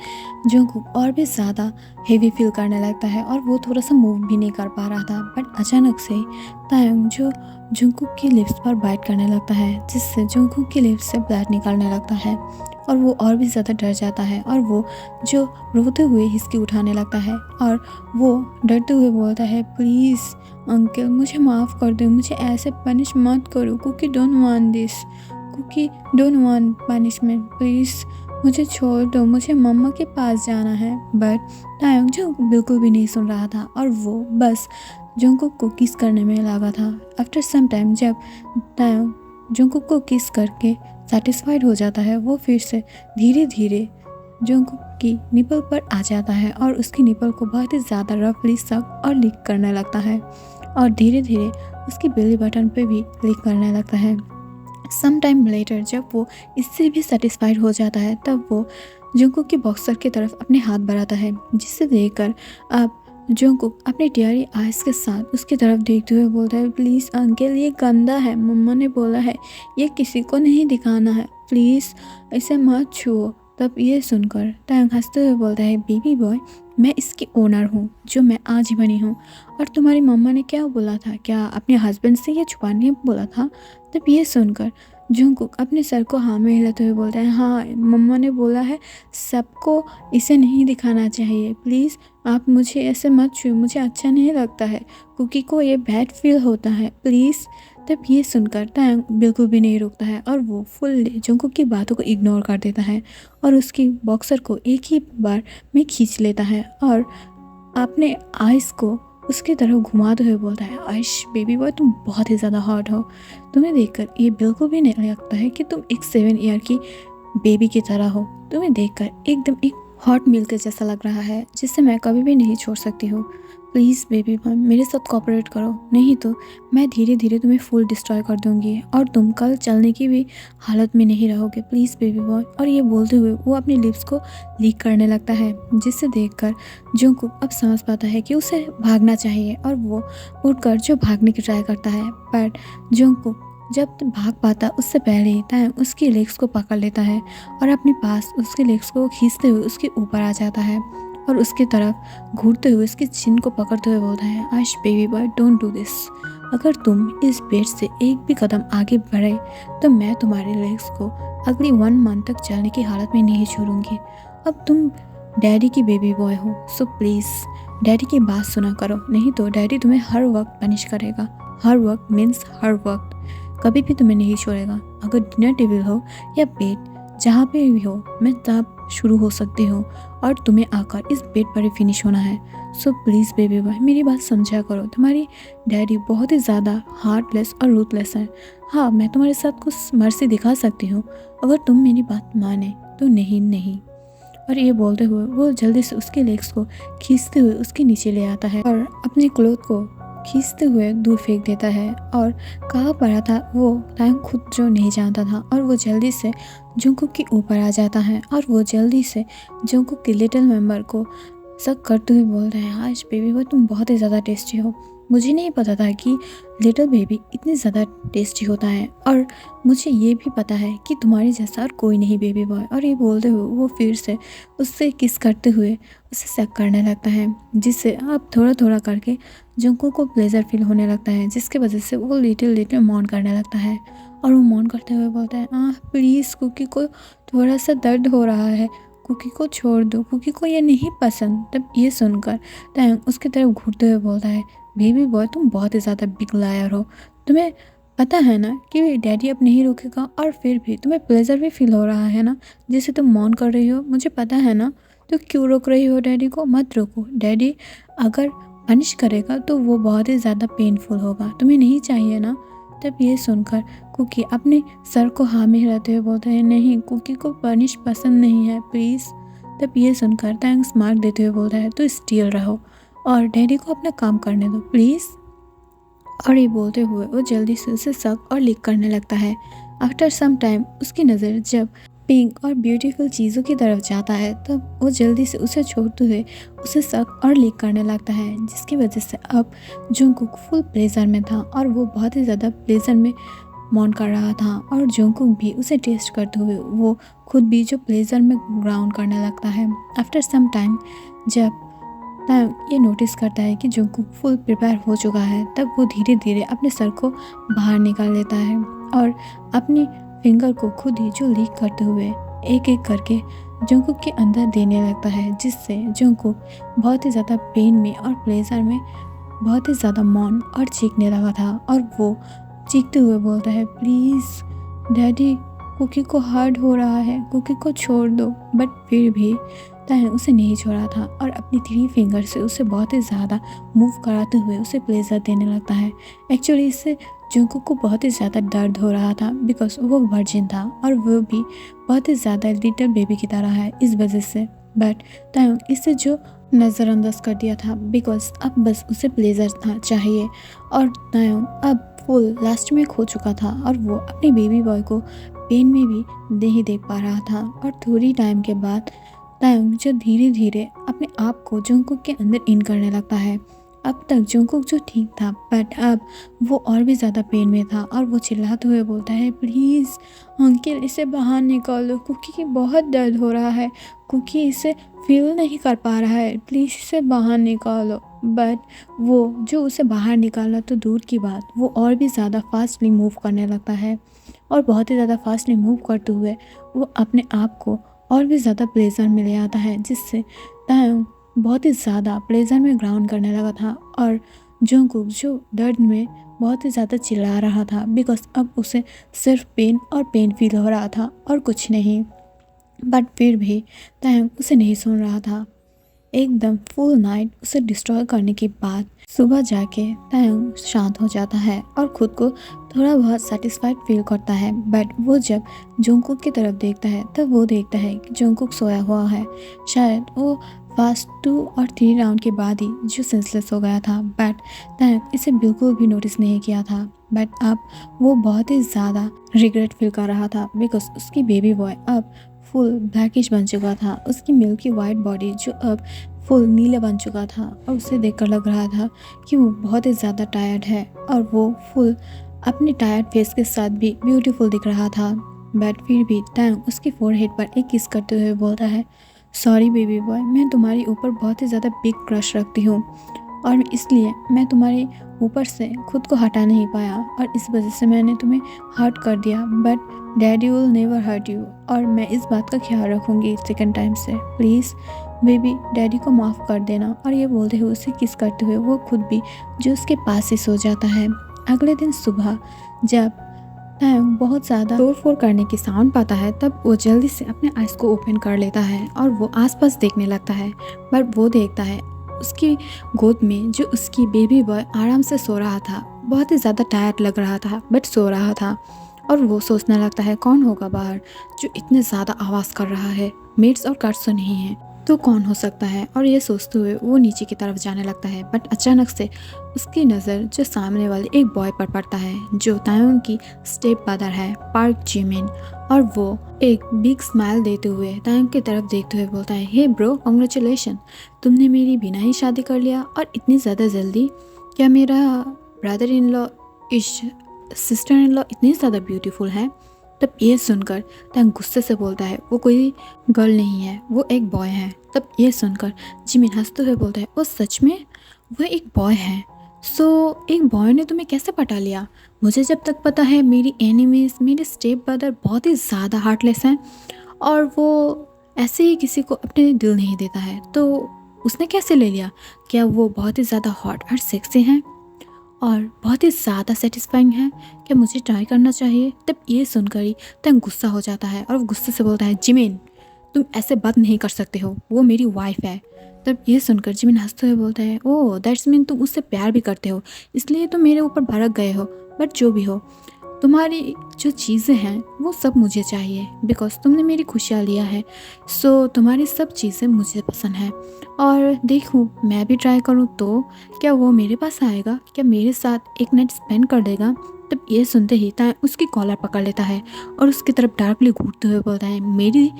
जंगकुक और भी ज़्यादा हेवी फील करने लगता है और वो थोड़ा सा मूव भी नहीं कर पा रहा था। बट अचानक से तायंग जो जंगकुक के लिप्स पर बाइट करने लगता है जिससे जंगकुक के लिप्स से ब्लड निकलने लगता है और वो और भी ज़्यादा डर जाता है और वो जो रोते हुए हिचकी उठाने लगता है और वो डरते हुए बोलता है, प्लीज़ अंकल मुझे माफ़ कर दो, मुझे ऐसे पनिश मत करो, Kookie don't want this, Kookie don't want punishment, please मुझे छोड़ दो, मुझे मम्मा के पास जाना है। बट तायंग जो बिल्कुल भी नहीं सुन रहा था और वो बस जंगकुक को किस करने में लगा था। आफ्टर सम टाइम जब तायंग जंगकुक को किस करके सेटिस्फाइड हो जाता है वो फिर से धीरे धीरे जंगकुक की निपल पर आ जाता है और उसकी निपल को बहुत ही ज़्यादा रफली सक और लीक करने लगता है और धीरे धीरे उसकी बेली बटन पे भी लीक करने लगता है। सम टाइम लेटर जब वो इससे भी सेटिस्फाइड हो जाता है तब वो जंगकुक की बॉक्सर की तरफ अपने हाथ बढ़ाता है जिससे देखकर अब जंगकुक अपने टीयरी आइज के साथ उसकी तरफ देखते हुए बोलता है, प्लीज़ अंकल ये गंदा है, मम्मा ने बोला है ये किसी को नहीं दिखाना है, प्लीज़ इसे मत छुओ। तब ये सुनकर तायंग हंसते हुए बोलता है, बेबी बॉय मैं इसकी ओनर हूँ जो मैं आज ही बनी हूँ और तुम्हारी मम्मा ने क्या बोला था, क्या अपने हस्बैंड से ये छुपाने बोला था। तब ये सुनकर जंगकुक अपने सर को हाँ में हिलाते हुए बोलता है, हाँ मम्मा ने बोला है सबको इसे नहीं दिखाना चाहिए, प्लीज़ आप मुझे ऐसे मत छुए, मुझे अच्छा नहीं लगता है, कुकी को ये बैड फील होता है, प्लीज़। तब ये सुनकर टैंग बिल्कुल भी नहीं रुकता है और वो फुल्ली जंगकुक की बातों को इग्नोर कर देता है और उसकी बॉक्सर को एक ही बार में खींच लेता है और अपने आइस को उसकी तरफ घुमाते हुए बोलता है, आइश बेबी बॉय तुम बहुत ही ज़्यादा हॉट हो, तुम्हें देखकर ये बिल्कुल भी नहीं लगता है कि तुम एक 7 ईयर की बेबी की तरह हो, तुम्हें देखकर एकदम एक हॉट मिल्क के जैसा लग रहा है जिससे मैं कभी भी नहीं छोड़ सकती हूँ। प्लीज़ बेबी बॉय मेरे साथ कोऑपरेट करो, नहीं तो मैं धीरे धीरे तुम्हें फुल डिस्ट्रॉय कर दूंगी और तुम कल चलने की भी हालत में नहीं रहोगे, प्लीज़ बेबी बॉय। और ये बोलते हुए वो अपनी लिप्स को लीक करने लगता है जिससे देखकर जंगकुक अब समझ पाता है कि उसे भागना चाहिए और वो उठकर जो भागने की ट्राई करता है, बट जंगकुक जब भाग पाता उससे पहले ही टैंग उसकी लेग्स को पकड़ लेता है और अपने पास उसके लेग्स को खींचते हुए उसके ऊपर आ जाता है और उसकी तरफ घूरते हुए उसकी चिन को पकड़ते हुए बोलता है, आश baby boy don't do this, अगर तुम इस बेड से एक भी कदम आगे बढ़े तो मैं तुम्हारे लेग्स को अगली 1 मंथ तक चलने की हालत में नहीं छोड़ूंगी। अब तुम डैडी की बेबी बॉय हो, सो प्लीज़ डैडी की बात सुना करो, नहीं तो डैडी तुम्हें हर वक्त पनिश करेगा, हर वक्त मीन्स हर वक्त, कभी भी तुम्हें नहीं छोड़ेगा। अगर डिनर टेबल हो या बेड जहाँ पे भी हो मैं तब शुरू हो सकती हूँ और तुम्हें आकर इस बेड पर ही फिनिश होना है। सो प्लीज़ बेबी बॉय मेरी बात समझा करो, तुम्हारी डैडी बहुत ही ज़्यादा हार्टलेस और रूथलेस है। हाँ मैं तुम्हारे साथ कुछ मर्सी दिखा सकती हूँ अगर तुम मेरी बात माने तो नहीं नहीं। और ये बोलते हुए वो जल्दी से उसके लेग्स को खींचते हुए उसके नीचे ले आता है और अपने क्लोथ को खींचते हुए दूर फेंक देता है और कहाँ पड़ा था वो टाइम खुद जो नहीं जानता था और वो जल्दी से जंगकुक के ऊपर आ जाता है और वो जल्दी से जंगकुक के लिटिल मेंबर को शक करते हुए बोलता है, आज बेबी बॉय तुम बहुत ही ज़्यादा टेस्टी हो, मुझे नहीं पता था कि लिटिल बेबी इतनी ज़्यादा टेस्टी होता है और मुझे ये भी पता है कि तुम्हारे जैसा और कोई नहीं बेबी बॉय। और ये बोलते हुए वो फिर से उससे किस करते हुए उसे शक करने लगता है जिससे अब थोड़ा थोड़ा करके जंगकुक को प्लेजर फील होने लगता है जिसकी वजह से वो लिटिल लिटिल मौन करने लगता है और वो मौन करते हुए बोलता है, प्लीज़ कुकी को थोड़ा सा दर्द हो रहा है, कुकी को छोड़ दो, कुकी को ये नहीं पसंद। तब ये सुनकर टैंग उसकी तरफ घूरते हुए बोलता है, बेबी बॉय तुम बहुत ही ज़्यादा बिग लायर हो, तुम्हें पता है ना कि डैडी अब नहीं रुकेगा और फिर भी तुम्हें प्लेजर भी फील हो रहा है ना जिसे तुम मौन कर रही हो, मुझे पता है ना, तो क्यों रोक रही हो डैडी को, मत रोको, डैडी अगर पनिश करेगा तो वो बहुत ही ज़्यादा पेनफुल होगा, तुम्हें नहीं चाहिए ना। तब ये सुनकर कुकी अपने सर को हाँ में हिलाते हुए बोलता है, नहीं कुकी को पनिश पसंद नहीं है प्लीज़। तब ये सुनकर थैंक्स मार्क देते हुए बोलता है, तो स्टील रहो और डैडी को अपना काम करने दो प्लीज़। और ये बोलते हुए वो जल्दी से उसे शक और लिक करने लगता है। आफ्टर सम टाइम उसकी नज़र जब पिंक और ब्यूटीफुल चीज़ों की तरफ जाता है तब वो जल्दी से उसे छोड़ते हुए उसे शक और लिक करने लगता है जिसकी वजह से अब जंगकुक फुल प्लेजर में था और वो बहुत ही ज़्यादा प्लेजर में मौन कर रहा था और जंगकुक भी उसे टेस्ट करते हुए वो खुद भी जो प्लेजर में ग्राउंड करने लगता है। आफ्टर सम टाइम जब टाइम ये नोटिस करता है कि जंगकुक फुल प्रिपेयर हो चुका है तब वो धीरे धीरे अपने सर को बाहर निकाल लेता है और अपनी फिंगर को खुद ही जो लीक करते हुए एक एक करके जंगकुक के अंदर देने लगता है जिससे जंगकुक बहुत ही ज़्यादा पेन में और प्लेजर में बहुत ही ज़्यादा मौन और चीखने लगा था और वो चीखते हुए बोलता है, प्लीज़ डैडी कुकी को हार्ड हो रहा है, कुकी को छोड़ दो। बट फिर भी टैंग उसे नहीं छोड़ा था और अपनी 3 फिंगर से उसे बहुत ही ज़्यादा मूव कराते हुए उसे प्लेजर देने लगता है। एक्चुअली इससे जंगकुक को बहुत ही ज़्यादा दर्द हो रहा था बिकॉज वो वर्जिन था और वो भी बहुत ही ज़्यादा लिटिल बेबी की तरह है इस वजह से। बट टैंग इससे जो नज़रअंदाज कर दिया था बिकॉज अब बस उसे प्लेजर था चाहिए और टैंग अब फुल लास्ट में खो चुका था और वो अपने बेबी बॉय को पेन में भी नहीं देख पा रहा था। और थोड़ी टाइम के बाद टैंग जो धीरे धीरे अपने आप को जंगकुक के अंदर इन करने लगता है। अब तक जंगकुक जो ठीक था बट अब वो और भी ज़्यादा पेन में था और वो चिल्लाते हुए बोलता है, प्लीज़ अंकल इसे बाहर निकालो, कुकी की बहुत दर्द हो रहा है, कुकी इसे फील नहीं कर पा रहा है, प्लीज़ इसे बाहर निकालो। बट वो जो उसे बाहर निकाला तो दूर की बात, वो और भी ज़्यादा फास्टली मूव करने लगता है और बहुत ही ज़्यादा फास्टली मूव करते हुए वो अपने आप को और भी ज़्यादा प्लेजर में ले आता है, जिससे तायंग बहुत ही ज़्यादा प्लेजर में ग्राउंड करने लगा था। और जंगकुक जो दर्द में बहुत ही ज़्यादा चिल्ला रहा था, बिकॉज अब उसे सिर्फ पेन और पेन फील हो रहा था और कुछ नहीं। बट फिर भी तायंग उसे नहीं सुन रहा था। एकदम फुल नाइट उसे डिस्ट्रॉय करने के बाद सुबह जाके तायंग शांत हो जाता है और खुद को थोड़ा बहुत सेटिस्फाइड फील करता है। बट वो जब जंगकुक की तरफ देखता है तब वो देखता है कि जंगकुक सोया हुआ है। शायद वो फर्स्ट 2 और 3 राउंड के बाद ही जो सेंसलेस हो गया था, बट तायंग इसे बिल्कुल भी नोटिस नहीं किया था। बट अब वो बहुत ही ज़्यादा रिग्रेट फील कर रहा था, बिकॉज उसकी बेबी बॉय अब फुल ब्लैकिश बन चुका था। उसकी मिल्की वाइट बॉडी जो अब फुल नीले बन चुका था, और उसे देखकर लग रहा था कि वो बहुत ही ज़्यादा टायर्ड है और वो फुल अपने टायर्ड फेस के साथ भी ब्यूटीफुल दिख रहा था। बट फिर भी तायंग उसके फोरहेड पर एक किस करते हुए बोलता है, सॉरी बेबी बॉय, मैं तुम्हारे ऊपर बहुत ही ज़्यादा बिग क्रश रखती हूँ और इसलिए मैं तुम्हारे ऊपर से खुद को हटा नहीं पाया और इस वजह से मैंने तुम्हें हर्ट कर दिया। But daddy will never hurt you और मैं इस बात का ख्याल रखूँगी सेकंड टाइम से। प्लीज़ बेबी, डैडी को माफ़ कर देना। और ये बोलते हुए उसे किस करते हुए वो खुद भी जो उसके पास ही सो जाता है। अगले दिन सुबह जब तायंग बहुत ज़्यादा तोड़ फोड़ करने की साउंड पाता है तब वो जल्दी से अपने आइज़ को ओपन कर लेता है और वो आसपास देखने लगता है। बट वो देखता है उसकी गोद में जो उसकी बेबी बॉय आराम से सो रहा था। बहुत ही ज़्यादा टायर्ड लग रहा था बट सो रहा था। और वो सोचने लगता है, कौन होगा बाहर जो इतने ज़्यादा आवाज़ कर रहा है? मेड्स और कार्ड्स तो नहीं है तो कौन हो सकता है? और ये सोचते हुए वो नीचे की तरफ जाने लगता है। बट अचानक से उसकी नज़र जो सामने वाले एक बॉय पर पड़ता है जो तायंग की स्टेप ब्रदर है, पार्क जिमिन। और वो एक बिग स्माइल देते हुए तायंग की तरफ देखते हुए बोलता है, हे ब्रो, कॉन्ग्रेचुलेशन, तुमने मेरी बिना ही शादी कर लिया और इतनी ज़्यादा जल्दी। क्या मेरा ब्रदर इन लॉ इस सिस्टर इन लॉ इतनी ज़्यादा ब्यूटीफुल है? तब ये सुनकर तायंग गुस्से से बोलता है, वो कोई गर्ल नहीं है, वो एक बॉय है। तब ये सुनकर जिमिन हंसते हुए बोलता है, वो सच में वो एक बॉय है? सो एक बॉय ने तुम्हें कैसे पटा लिया? मुझे जब तक पता है मेरी एनिमीज, मेरे स्टेप ब्रदर बहुत ही ज़्यादा हार्टलेस हैं और वो ऐसे ही किसी को अपने दिल नहीं देता है, तो उसने कैसे ले लिया? क्या वो बहुत ही ज़्यादा हॉट और सेक्सी हैं और बहुत ही ज़्यादा सेटिस्फाइंग है? क्या मुझे ट्राई करना चाहिए? तब ये सुनकर ही तंग गुस्सा हो जाता है और वो गुस्से से बोलता है, जिमिन, तुम ऐसे बात नहीं कर सकते हो, वो मेरी वाइफ है। तब ये सुनकर जिमिन हंसते हुए बोलता है, ओह दैट्स मीन तुम उससे प्यार भी करते हो, इसलिए तुम मेरे ऊपर भड़क गए हो। बट जो भी हो, तुम्हारी जो चीज़ें हैं वो सब मुझे चाहिए, बिकॉज तुमने मेरी खुशियाँ लिया है। सो तुम्हारी सब चीज़ें मुझे पसंद है। और देखूँ मैं भी ट्राई करूँ तो क्या वो मेरे पास आएगा? क्या मेरे साथ एक नाइट स्पेंड कर देगा? तब ये सुनते ही तायंग उसकी कॉलर पकड़ लेता है और उसकी तरफ डार्कली घूरते हुए बोलता है, मेरी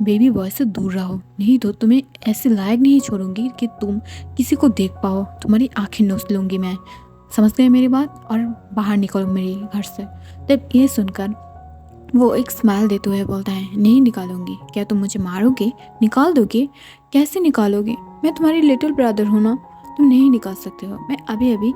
बेबी बॉय से दूर रहो, नहीं तो तुम्हें ऐसे लायक नहीं छोड़ूंगी कि तुम किसी को देख पाओ। तुम्हारी आंखें नोच लूँगी मैं, समझ गए मेरी बात? और बाहर निकलो मेरे घर से। तब ये सुनकर वो एक स्माइल देते हुए बोलता है, नहीं निकालूंगी। क्या तुम मुझे मारोगे? निकाल दोगे? कैसे निकालोगे? मैं तुम्हारी लिटिल ब्रदर हूँ ना, तुम नहीं निकाल सकते हो। मैं अभी अभी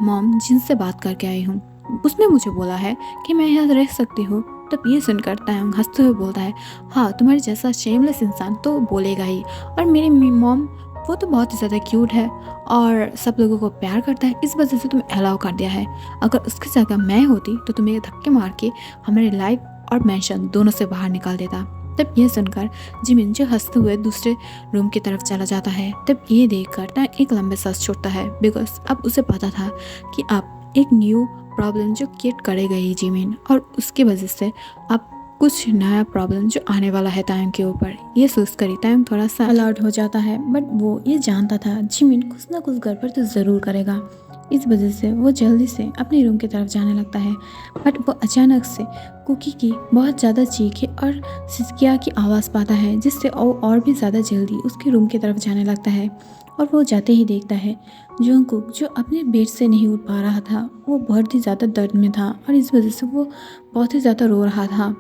मॉम जिनसे बात करके आई हूँ, उसने मुझे बोला है कि मैं यहाँ रह सकती हूँ। तब ये सुनकर तायंग हंसते हुए बोलता है, हाँ तुम्हारे जैसा शेमलेस इंसान तो बोलेगा ही। और मेरी मॉम वो तो बहुत ही ज़्यादा क्यूट है और सब लोगों को प्यार करता है, इस वजह से तुम्हें अलाउ कर दिया है। अगर उसकी जगह मैं होती तो तुम्हें धक्के मार के हमारे लाइफ और मेंशन दोनों से बाहर निकाल देता। तब ये सुनकर जिमिन जो हंसते हुए दूसरे रूम की तरफ चला जाता है। तब ये देखकर तायंग एक लंबे सांस छोड़ता है, बिकॉज अब उसे पता था कि अब एक न्यू प्रॉब्लम जो क्रिएट करेगा ही जिमिन, और उसकी वजह से अब कुछ नया प्रॉब्लम जो आने वाला है तायंग के ऊपर। ये सोचकर ही तायंग थोड़ा सा अलर्ट हो जाता है। बट वो ये जानता था जिमिन कुछ ना कुछ गड़बड़ तो ज़रूर करेगा, इस वजह से वो जल्दी से अपने रूम की तरफ जाने लगता है। बट वो अचानक से कुकी की बहुत ज़्यादा चीखें और सिसकिया की आवाज़ पाता है, जिससे वो और भी ज़्यादा जल्दी उसके रूम की तरफ जाने लगता है। और वो जाते ही देखता है जंगकुक जो अपने बेड से नहीं उठ पा रहा था, वो बहुत ही ज़्यादा दर्द में था और इस वजह से वो बहुत ही ज़्यादा रो रहा था।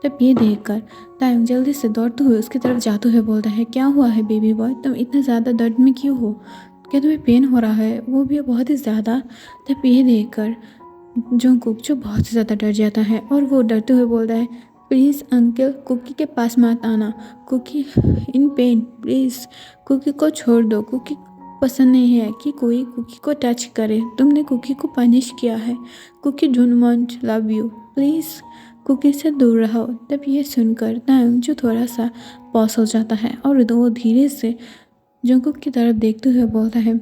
तब ये देखकर तायंग जल्दी से दौड़ते हुए उसकी तरफ जाते हुए बोलता है, क्या हुआ है बेबी बॉय, तुम इतना ज़्यादा दर्द में क्यों हो? क्या तुम्हें पेन हो रहा है, वो भी बहुत ही ज़्यादा? तब ये देखकर जंगकुक जो बहुत ही ज़्यादा डर जाता है और वो डरते हुए बोलता है, प्लीज़ अंकल कुकी के पास मत आना, Kookie in pain, please Kookie को छोड़ दो, कुकी पसंद नहीं है कि कोई कुकी को टच करे, तुमने कुकी को पनिश किया है, Kookie don't want love you, please Kookie से दूर रहो। तब ये सुनकर तांग जो थोड़ा सा पॉज हो जाता है और वो धीरे से जंगकुक की तरफ देखते हुए बोलता है,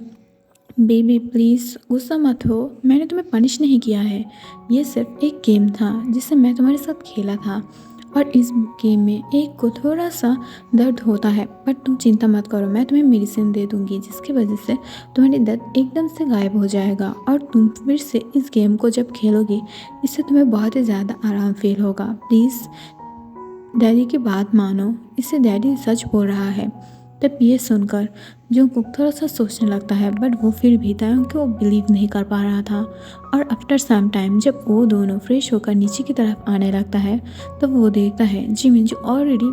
बेबी प्लीज़ गुस्सा मत हो, मैंने तुम्हें पनिश नहीं किया है, ये सिर्फ एक गेम था जिसे मैं तुम्हारे साथ खेला था और इस गेम में एक को थोड़ा सा दर्द होता है, पर तुम चिंता मत करो, मैं तुम्हें मेडिसिन दे दूंगी जिसकी वजह से तुम्हारी दर्द एकदम से गायब हो जाएगा और तुम फिर से इस गेम को जब खेलोगी इससे तुम्हें बहुत ही ज़्यादा आराम फील होगा। प्लीज़ डैडी की बात मानो, इससे डैडी सच बोल रहा है। तब ये सुनकर जंगकुक थोड़ा सा सोचने लगता है, बट वो फिर भी तायोंग को बिलीव नहीं कर पा रहा था। और आफ्टर सम टाइम जब वो दोनों फ्रेश होकर नीचे की तरफ आने लगता है तब वो देखता है जिमिन जो ऑलरेडी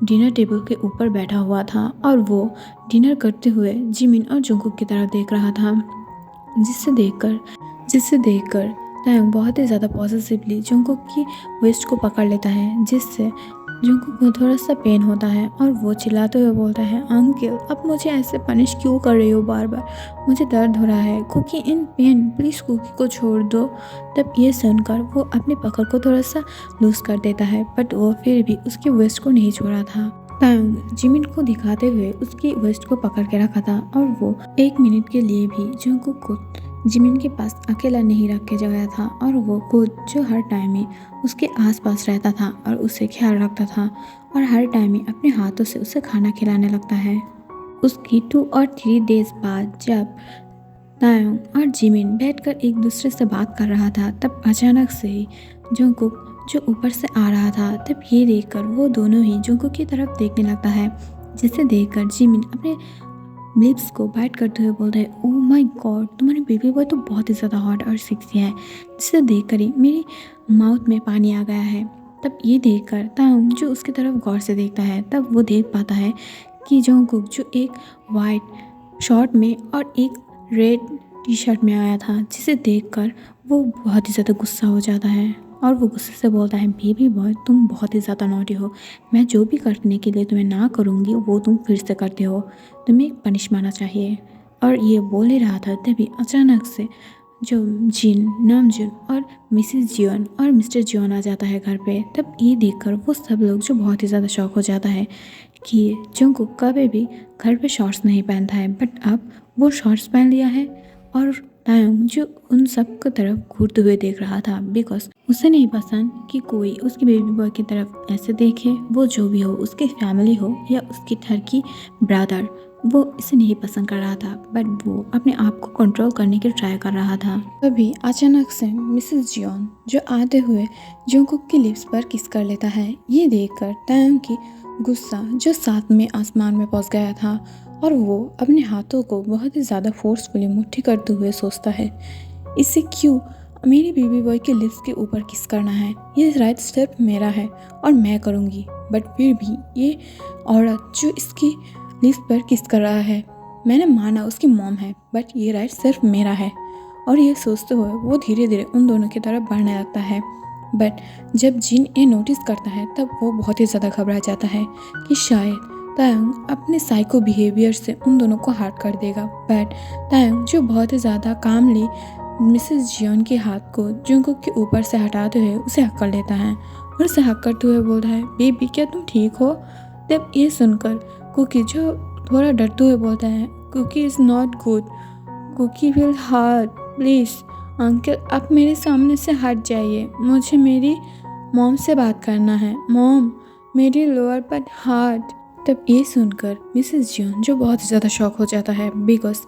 डिनर टेबल के ऊपर बैठा हुआ था और वो डिनर करते हुए जिमिन और जंगकुक की तरफ देख रहा था, जिससे देखकर तायोंग बहुत ही ज़्यादा पॉजिटिवली जंगकुक की वेस्ट को पकड़ लेता है, जिससे जंगकुक को थोड़ा सा पेन होता है और वो चिल्लाते हुए बोलता है, अंकल अब मुझे ऐसे पनिश क्यों कर रही हो बार बार, मुझे दर्द हो रहा है, Kookie in pain, please Kookie को छोड़ दो। तब ये सुनकर वो अपनी पकड़ को थोड़ा सा लूज कर देता है, बट वो फिर भी उसकी वेस्ट को नहीं छोड़ा था। तायोंग जिमिन को दिखाते हुए उसकी वेस्ट को पकड़ के रखा था और वो 1 मिनट के लिए भी जंगकुक को जिमिन के पास अकेला नहीं रख के गया था और वो खुद जो हर टाइम में उसके आसपास रहता था और उसे ख्याल रखता था और हर टाइम में अपने हाथों से उसे खाना खिलाने लगता है। उसकी 2 और 3 डेज बाद जब तायोंग और जिमिन बैठकर एक दूसरे से बात कर रहा था तब अचानक से ही जंगकुक जो ऊपर से आ रहा था, तब ये देखकर वो दोनों ही जंगकुक की तरफ देखने लगता है, जिसे देखकर जिमिन अपने लिप्स को बाइट करते हुए बोलता है, ओह माय गॉड तुम्हारी बेबी बॉय तो बहुत ही ज़्यादा हॉट और सेक्सी है, जिसे देखकर ही मेरी माउथ में पानी आ गया है। तब ये देखकर तायोंग जो उसकी तरफ गौर से देखता है तब वो देख पाता है कि जंगकुक जो एक वाइट शॉर्ट में और एक रेड टी शर्ट में आया था, जिसे देखकर वो बहुत ही ज़्यादा गुस्सा हो जाता है और वो गुस्से से बोलता है, बेबी बॉय तुम बहुत ही ज़्यादा नॉटी हो, मैं जो भी करने के लिए तुम्हें ना करूँगी वो तुम फिर से करते हो, तुम्हें एक पनिश मारना चाहिए। और ये बोल ही रहा था तभी अचानक से जो जिन, नामजुन और मिसेस जियोन और मिस्टर जियोन आ जाता है घर पे। तब ये देखकर वो सब लोग जो बहुत ही ज़्यादा शॉक हो जाता है कि जंगकुक कभी भी घर पे शॉर्ट्स नहीं पहनता है, बट अब वो शॉर्ट्स पहन लिया है। और तायोंग जो उन सब की तरफ घूरते हुए देख रहा था, बिकॉज उसे नहीं पसंद कि कोई उसकी बेबी बॉय की तरफ ऐसे देखे, वो जो भी हो, उसकी फैमिली हो या उसकी ठरकी ब्रदर, वो इसे नहीं पसंद कर रहा था, बट वो अपने आप को कंट्रोल करने की ट्राई कर रहा था। तभी अचानक से मिसेस जियोन जो आते हुए जंगकुक की लिप्स पर किस कर लेता है। ये देखकर तायोंग की गुस्सा जो 7वें आसमान में पहुंच गया था और वो अपने हाथों को बहुत ही ज़्यादा फोर्सफुली मुट्ठी करते हुए सोचता है, इसे क्यों मेरी बेबी बॉय के लिप्स के ऊपर किस करना है, ये राइट सिर्फ मेरा है और मैं करूँगी, बट फिर भी ये औरत जो इसकी लिप्स पर किस कर रहा है, मैंने माना उसकी मॉम है, बट ये राइट सिर्फ मेरा है। और ये सोचते हुए वो धीरे धीरे उन दोनों की तरफ बढ़ने लगता है, बट जब जिन ये नोटिस करता है तब वो बहुत ही ज़्यादा घबरा जाता है कि शायद तायोंग अपने साइको बिहेवियर से उन दोनों को हर्ट कर देगा। बट तायोंग जो बहुत ही ज़्यादा कामली मिसेस जियोन के हाथ को जंगकुक के ऊपर से हटाते हुए उसे हक कर लेता है और उसे हक करते हुए बोलता है, बेबी क्या तुम ठीक हो। तब ये सुनकर कुकी जो थोड़ा डरते हुए बोलता है, Kookie is not good, Kookie will hurt, please uncle आप मेरे सामने से हट जाइए, मुझे मेरी मॉम से बात करना है, मॉम मेरी लोअर पर हार्ट। तब ये सुनकर मिसेस जियोन जो बहुत ज़्यादा शॉक हो जाता है, बिकॉज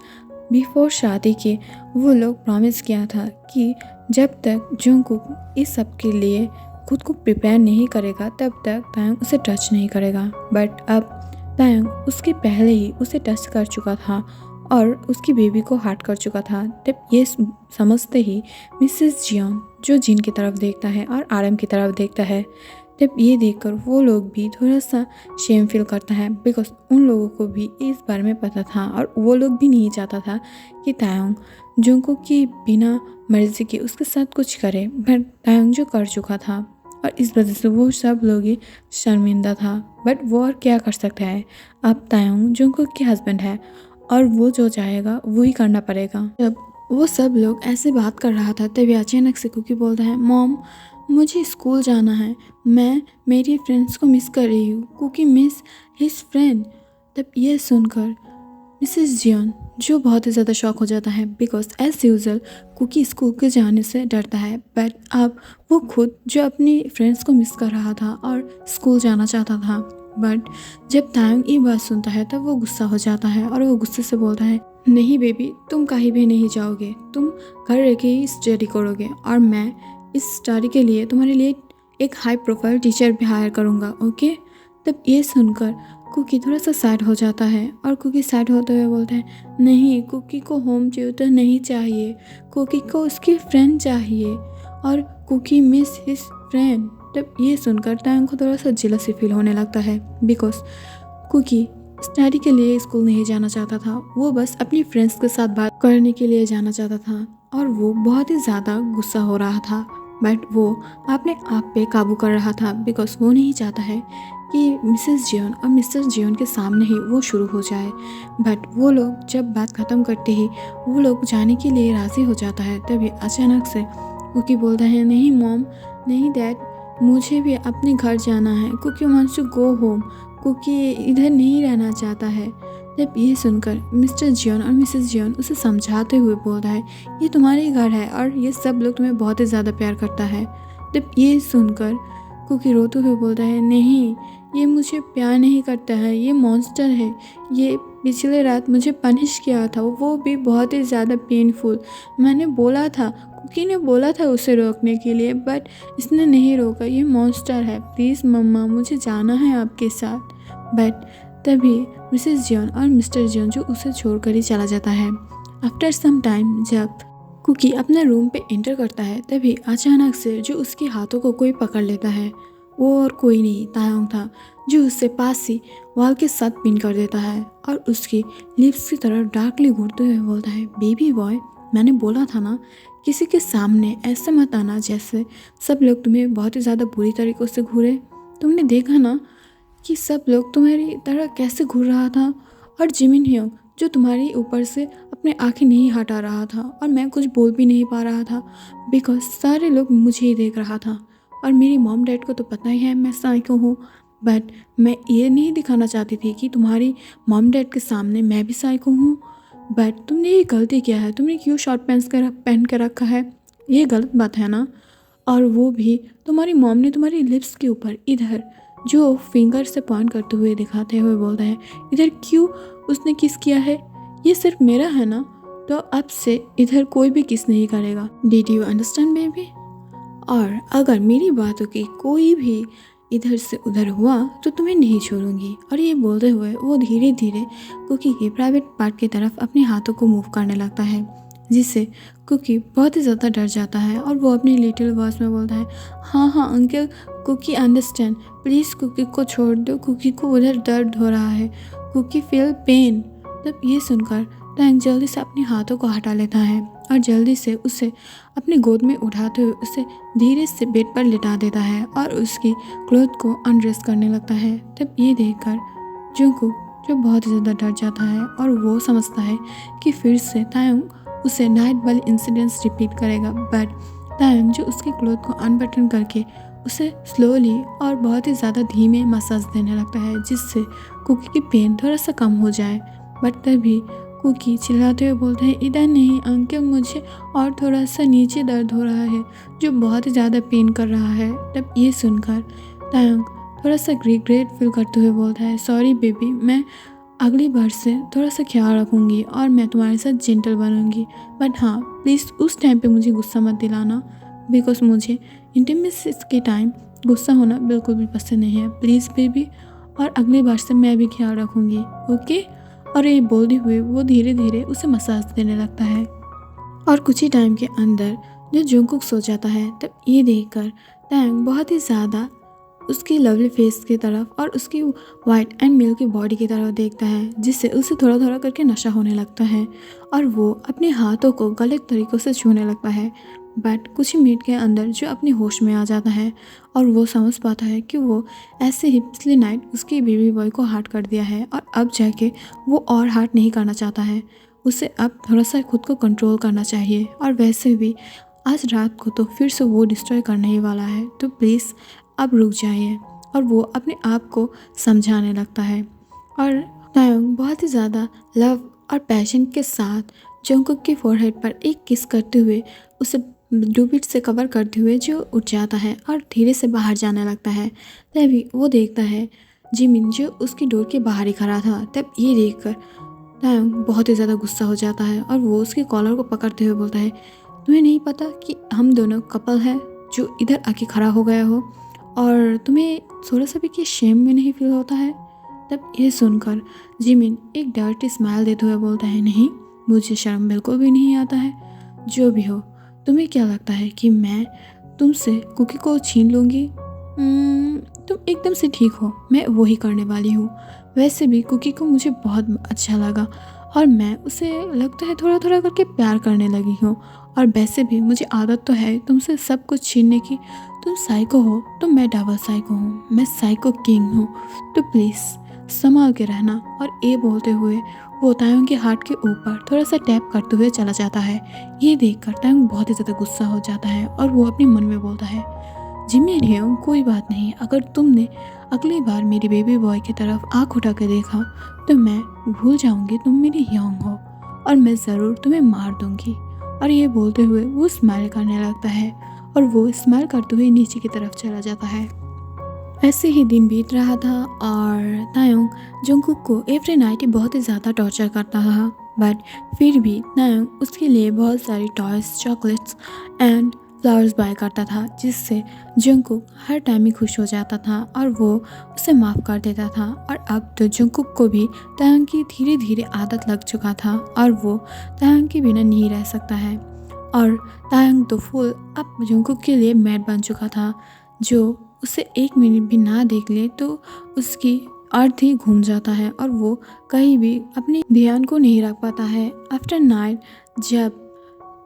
बिफोर शादी के वो लोग प्रॉमिस किया था कि जब तक जंगकुक इस सब के लिए खुद को प्रिपेयर नहीं करेगा तब तक तायोंग उसे टच नहीं करेगा। बट अब तायोंग उसके पहले ही उसे टच कर चुका था और उसकी बेबी को हर्ट कर चुका था। तब ये समझते ही मिसेस जियोन जो जिन की तरफ देखता है और आरएम की तरफ देखता है, तब ये देखकर वो लोग भी थोड़ा सा शेम फील करता है, बिकॉज उन लोगों को भी इस बारे में पता था और वो लोग भी नहीं चाहता था कि तायोंग जुंगकुक की बिना मर्जी के उसके साथ कुछ करे, बट तायोंग जो कर चुका था और इस वजह से वो सब लोग ही शर्मिंदा था। बट वो और क्या कर सकता है, अब तायोंग जुंगकुक के हस्बैंड है और वो जो चाहेगा वही करना पड़ेगा। जब वो सब लोग ऐसे बात कर रहा था तभी अचानक से कुकी बोलता है, मॉम मुझे स्कूल जाना है, मैं मेरी फ्रेंड्स को मिस कर रही हूँ। Kookie miss his friend. तब ये सुनकर मिसेस जियोन जो बहुत ही ज़्यादा शॉक हो जाता है, because as usual Kookie school के जाने से डरता है, बट अब वो खुद जो अपनी फ्रेंड्स को मिस कर रहा था और स्कूल जाना चाहता था। बट जब तायोंग ये बात सुनता है तब वो गुस्सा हो जाता है और वो गुस्से से बोलता है, नहीं बेबी, तुम कहीं भी नहीं जाओगे, तुम घर रह के ही स्टडी करोगे और मैं इस स्टडी के लिए तुम्हारे लिए एक हाई प्रोफाइल टीचर भी हायर करूँगा, ओके। तब ये सुनकर कुकी थोड़ा सा सैड हो जाता है और कुकी सैड होते हुए बोलता है, नहीं, कुकी को होम ट्यूटर नहीं चाहिए, कुकी को उसकी फ्रेंड चाहिए और कुकी मिस हिज फ्रेंड। तब ये सुनकर तायोंग को थोड़ा सा जेलसी फील होने लगता है, बिकॉज कुकी स्टडी के लिए स्कूल नहीं जाना चाहता था, वो बस अपनी फ्रेंड्स के साथ बात करने के लिए जाना चाहता था और वो बहुत ही ज़्यादा गुस्सा हो रहा था। बट वो अपने आप पे काबू कर रहा था, बिकॉज वो नहीं चाहता है कि मिसेस जियोन और मिस्टर जियोन के सामने ही वो शुरू हो जाए। बट वो लोग जब बात ख़त्म करते ही वो लोग जाने के लिए राज़ी हो जाता है, तभी अचानक से कुकी बोलता है, नहीं मॉम, नहीं डैड, मुझे भी अपने घर जाना है, Kookie wants to go home, Kookie इधर नहीं रहना चाहता है। जब ये सुनकर मिस्टर जियोन और मिसेस जियोन उसे समझाते हुए बोलता है, ये तुम्हारे घर है और ये सब लोग तुम्हें बहुत ही ज़्यादा प्यार करता है। जब ये सुनकर कुकी रोते हुए बोलता है, नहीं, ये मुझे प्यार नहीं करता है, ये मॉन्स्टर है, ये पिछले रात मुझे पनिश किया था, वो भी बहुत ही ज़्यादा पेनफुल। मैंने बोला था, कुकी ने बोला था उसे रोकने के लिए, बट इसने नहीं रोका, ये मॉन्स्टर है, प्लीज़ मम्मा मुझे जाना है आपके साथ। बट तभी मिसेस जियोन और मिस्टर जियोन जो उसे छोड़कर ही चला जाता है। आफ्टर सम टाइम जब कुकी अपने रूम पे एंटर करता है तभी अचानक से जो उसके हाथों को कोई पकड़ लेता है, वो और कोई नहीं तायोंग था, जो उससे पास ही वॉल के साथ पिन कर देता है और उसकी लिप्स की तरफ डार्कली घूरते हुए बोलता है, बेबी बॉय, मैंने बोला था ना, किसी के सामने ऐसे मत आना जैसे सब लोग तुम्हें बहुत ही ज़्यादा बुरी तरीक़ों से घूरे। तुमने देखा ना कि सब लोग तुम्हारी तरह कैसे घूर रहा था, और जिमिन ह्योंग जो तुम्हारे ऊपर से अपने आंखें नहीं हटा रहा था और मैं कुछ बोल भी नहीं पा रहा था, बिकॉज सारे लोग मुझे ही देख रहा था और मेरी मॉम डैड को तो पता ही है मैं साइको हूँ, बट मैं ये नहीं दिखाना चाहती थी कि तुम्हारी मॉम डैड के सामने मैं भी साइको हूँ। बट तुमने ये गलती किया है, तुमने क्यों शॉर्ट पैंट्स पहन के रखा है, ये गलत बात है ना। और वो भी तुम्हारी मॉम ने तुम्हारी लिप्स के ऊपर इधर जो फिंगर से पॉइंट करते हुए दिखाते हुए बोलता है, इधर क्यों उसने किस किया है, ये सिर्फ मेरा है ना, तो अब से इधर कोई भी किस नहीं करेगा। Did you understand baby? और अगर मेरी बातों की कोई भी इधर से उधर हुआ तो तुम्हें नहीं छोड़ूंगी। और ये बोलते हुए वो धीरे धीरे कुकी के प्राइवेट पार्ट की तरफ अपने हाथों को मूव करने लगता है, जिससे कुकी बहुत ही ज़्यादा डर जाता है और वो अपनी लिटिल वॉइस में बोलता है, हाँ हाँ uncle, Kookie understand, please Kookie को छोड़ दो, कुकी को उधर दर्द हो रहा है, कुकी फील पेन। तब ये सुनकर तायोंग जल्दी से अपने हाथों को हटा लेता है और जल्दी से उसे अपनी गोद में उठाते हुए उसे धीरे से बेड पर लिटा देता है और उसकी क्लोथ को अनड्रेस करने लगता है। तब ये देखकर जुंगकुक जो बहुत ही ज़्यादा डर जाता है और वो समझता है कि फिर से तायोंग उसे नाइट वाले इंसिडेंट्स रिपीट करेगा, बट तायोंग जो उसके क्लोथ को अनबटन करके उसे स्लोली और बहुत ही ज़्यादा धीमे मसाज देने लगता है, जिससे कुकी की पेन थोड़ा सा कम हो जाए। बट तभी कुकी चिल्लाते हुए बोलते हैं, इधर नहीं अंकल, मुझे और थोड़ा सा नीचे दर्द हो रहा है जो बहुत ही ज़्यादा पेन कर रहा है। तब ये सुनकर तायोंग थोड़ा सा रिग्रेट फील करते हुए बोलता है, सॉरी बेबी, मैं अगली बार से थोड़ा सा ख्याल रखूँगी और मैं तुम्हारे साथ जेंटल बनूँगी, बट हाँ प्लीज़ उस टाइम पे मुझे गुस्सा मत दिलाना, बिकॉज मुझे इंटीमेसी के टाइम गुस्सा होना बिल्कुल भी पसंद नहीं है, प्लीज़ बेबी, और अगली बार से मैं भी ख्याल रखूँगी, ओके। और ये बोलते हुए वो धीरे धीरे उसे मसाज देने लगता है और कुछ ही टाइम के अंदर जो जुंगकुक सो जाता है, तब ये देखकर तायोंग बहुत ही ज़्यादा उसकी लवली फेस की तरफ और उसकी वाइट एंड मिल्की बॉडी की तरफ देखता है, जिससे उसे थोड़ा थोड़ा करके नशा होने लगता है और वो अपने हाथों को गलत तरीक़ों से छूने लगता है। बट कुछ ही मिनट के अंदर जो अपने होश में आ जाता है और वो समझ पाता है कि वो ऐसे ही पिछली नाइट उसके बेबी बॉय को हार्ट कर दिया है और अब जाके वो और हार्ट नहीं करना चाहता है। उसे अब थोड़ा सा खुद को कंट्रोल करना चाहिए और वैसे भी आज रात को तो फिर से वो डिस्ट्रॉय करने ही वाला है, तो प्लीज़ अब रुक जाइए। और वो अपने आप को समझाने लगता है और तायोंग बहुत ही ज़्यादा लव और पैशन के साथ जंगकुक की फोरहेड पर एक किस करते हुए उसे डूबिट से कवर करते हुए जो उठ जाता है और धीरे से बाहर जाने लगता है। तभी वो देखता है जिमिन जो उसकी डोर के बाहर ही खड़ा था। तब ये देखकर तायोंग बहुत ही ज़्यादा गुस्सा हो जाता है और वो उसकी कॉलर को पकड़ते हुए बोलता है, तुम्हें नहीं पता कि हम दोनों कपल हैं जो इधर आके खड़ा हो गया हो और तुम्हें थोड़ा सा भी कि शेम में नहीं फील होता है। तब ये सुनकर जिमिन एक डर्टी स्माइल देते हुए बोलता है, नहीं, मुझे शर्म बिल्कुल भी नहीं आता है। जो भी हो, तुम्हें क्या लगता है कि मैं तुमसे कुकी को छीन लूँगी? तुम एकदम से ठीक हो, मैं वो ही करने वाली हूँ। वैसे भी कुकी को मुझे बहुत अच्छा लगा और मैं उसे लगता है थोड़ा थोड़ा करके प्यार करने लगी हूँ और वैसे भी मुझे आदत तो है तुमसे सब कुछ छीनने की। तुम साइको हो तो मैं डबल साइको हूँ, मैं साइको किंग हूँ, तो प्लीज़ संभाल के रहना। और ये बोलते हुए वो तायोंग के हार्ट के ऊपर थोड़ा सा टैप करते हुए चला जाता है। ये देखकर तायोंग बहुत ही ज़्यादा गुस्सा हो जाता है और वो अपने मन में बोलता है, जिमिन हेयोंग, कोई बात नहीं, अगर तुमने अगली बार मेरे बेबी बॉय की तरफ आँख उठा के देखा तो मैं भूल जाऊंगी तुम मेरी यंग हो और मैं ज़रूर तुम्हें मार दूंगी। और ये बोलते हुए वो स्माइल करने लगता है और वो स्माइल करते हुए नीचे की तरफ चला जाता है। ऐसे ही दिन बीत रहा था और तायोंग जंगकुक को एवरी नाइट ही बहुत ही ज़्यादा टॉर्चर करता था, बट फिर भी तायोंग उसके लिए बहुत सारी toys, chocolates and flowers buy करता था, जिससे जंगकुक हर टाइम ही खुश हो जाता था और वो उसे माफ़ कर देता था। और अब तो जंगकुक को भी तायोंग की धीरे धीरे आदत लग चुका था और वो तायोंग के बिना नहीं रह सकता है। और तायोंग तो फुल अब जंगकुक के लिए मैड बन चुका था, जो उसे एक मिनट भी ना देख ले तो उसकी अर्थ ही घूम जाता है और वो कहीं भी अपने ध्यान को नहीं रख पाता है। आफ्टर नाइट जब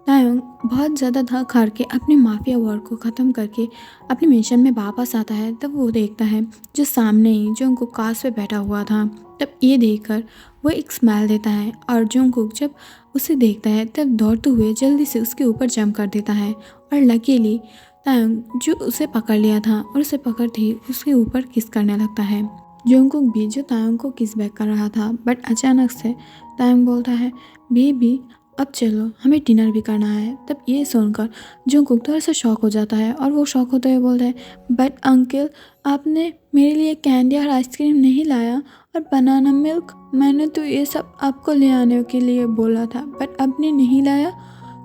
तायोंग बहुत ज़्यादा थक हार के अपने माफिया वॉर को ख़त्म करके अपने मिशन में वापस आता है, तब वो देखता है जो सामने ही जंगकुक कास पे बैठा हुआ था। तब ये देखकर वो एक स्माइल देता है और जंगकुक जब उसे देखता है तब दौड़ते हुए जल्दी से उसके ऊपर जंप कर देता है और लकीली तायोंग जो उसे पकड़ लिया था और उसे पकड़ते ही उसके ऊपर किस करने लगता है। जंगकुक भी जो तायोंग को किस बैक कर रहा था, बट अचानक से तायोंग बोलता है, बेबी अब चलो, हमें डिनर भी करना है। तब ये सुनकर जंगकुक थोड़ा सा शॉक हो जाता है और वो शॉक होते हुए बोलता है, बट अंकल, आपने मेरे लिए कैंडी और आइसक्रीम नहीं लाया और बनाना मिल्क, मैंने तो ये सब आपको ले आने के लिए बोला था, बट आपने नहीं लाया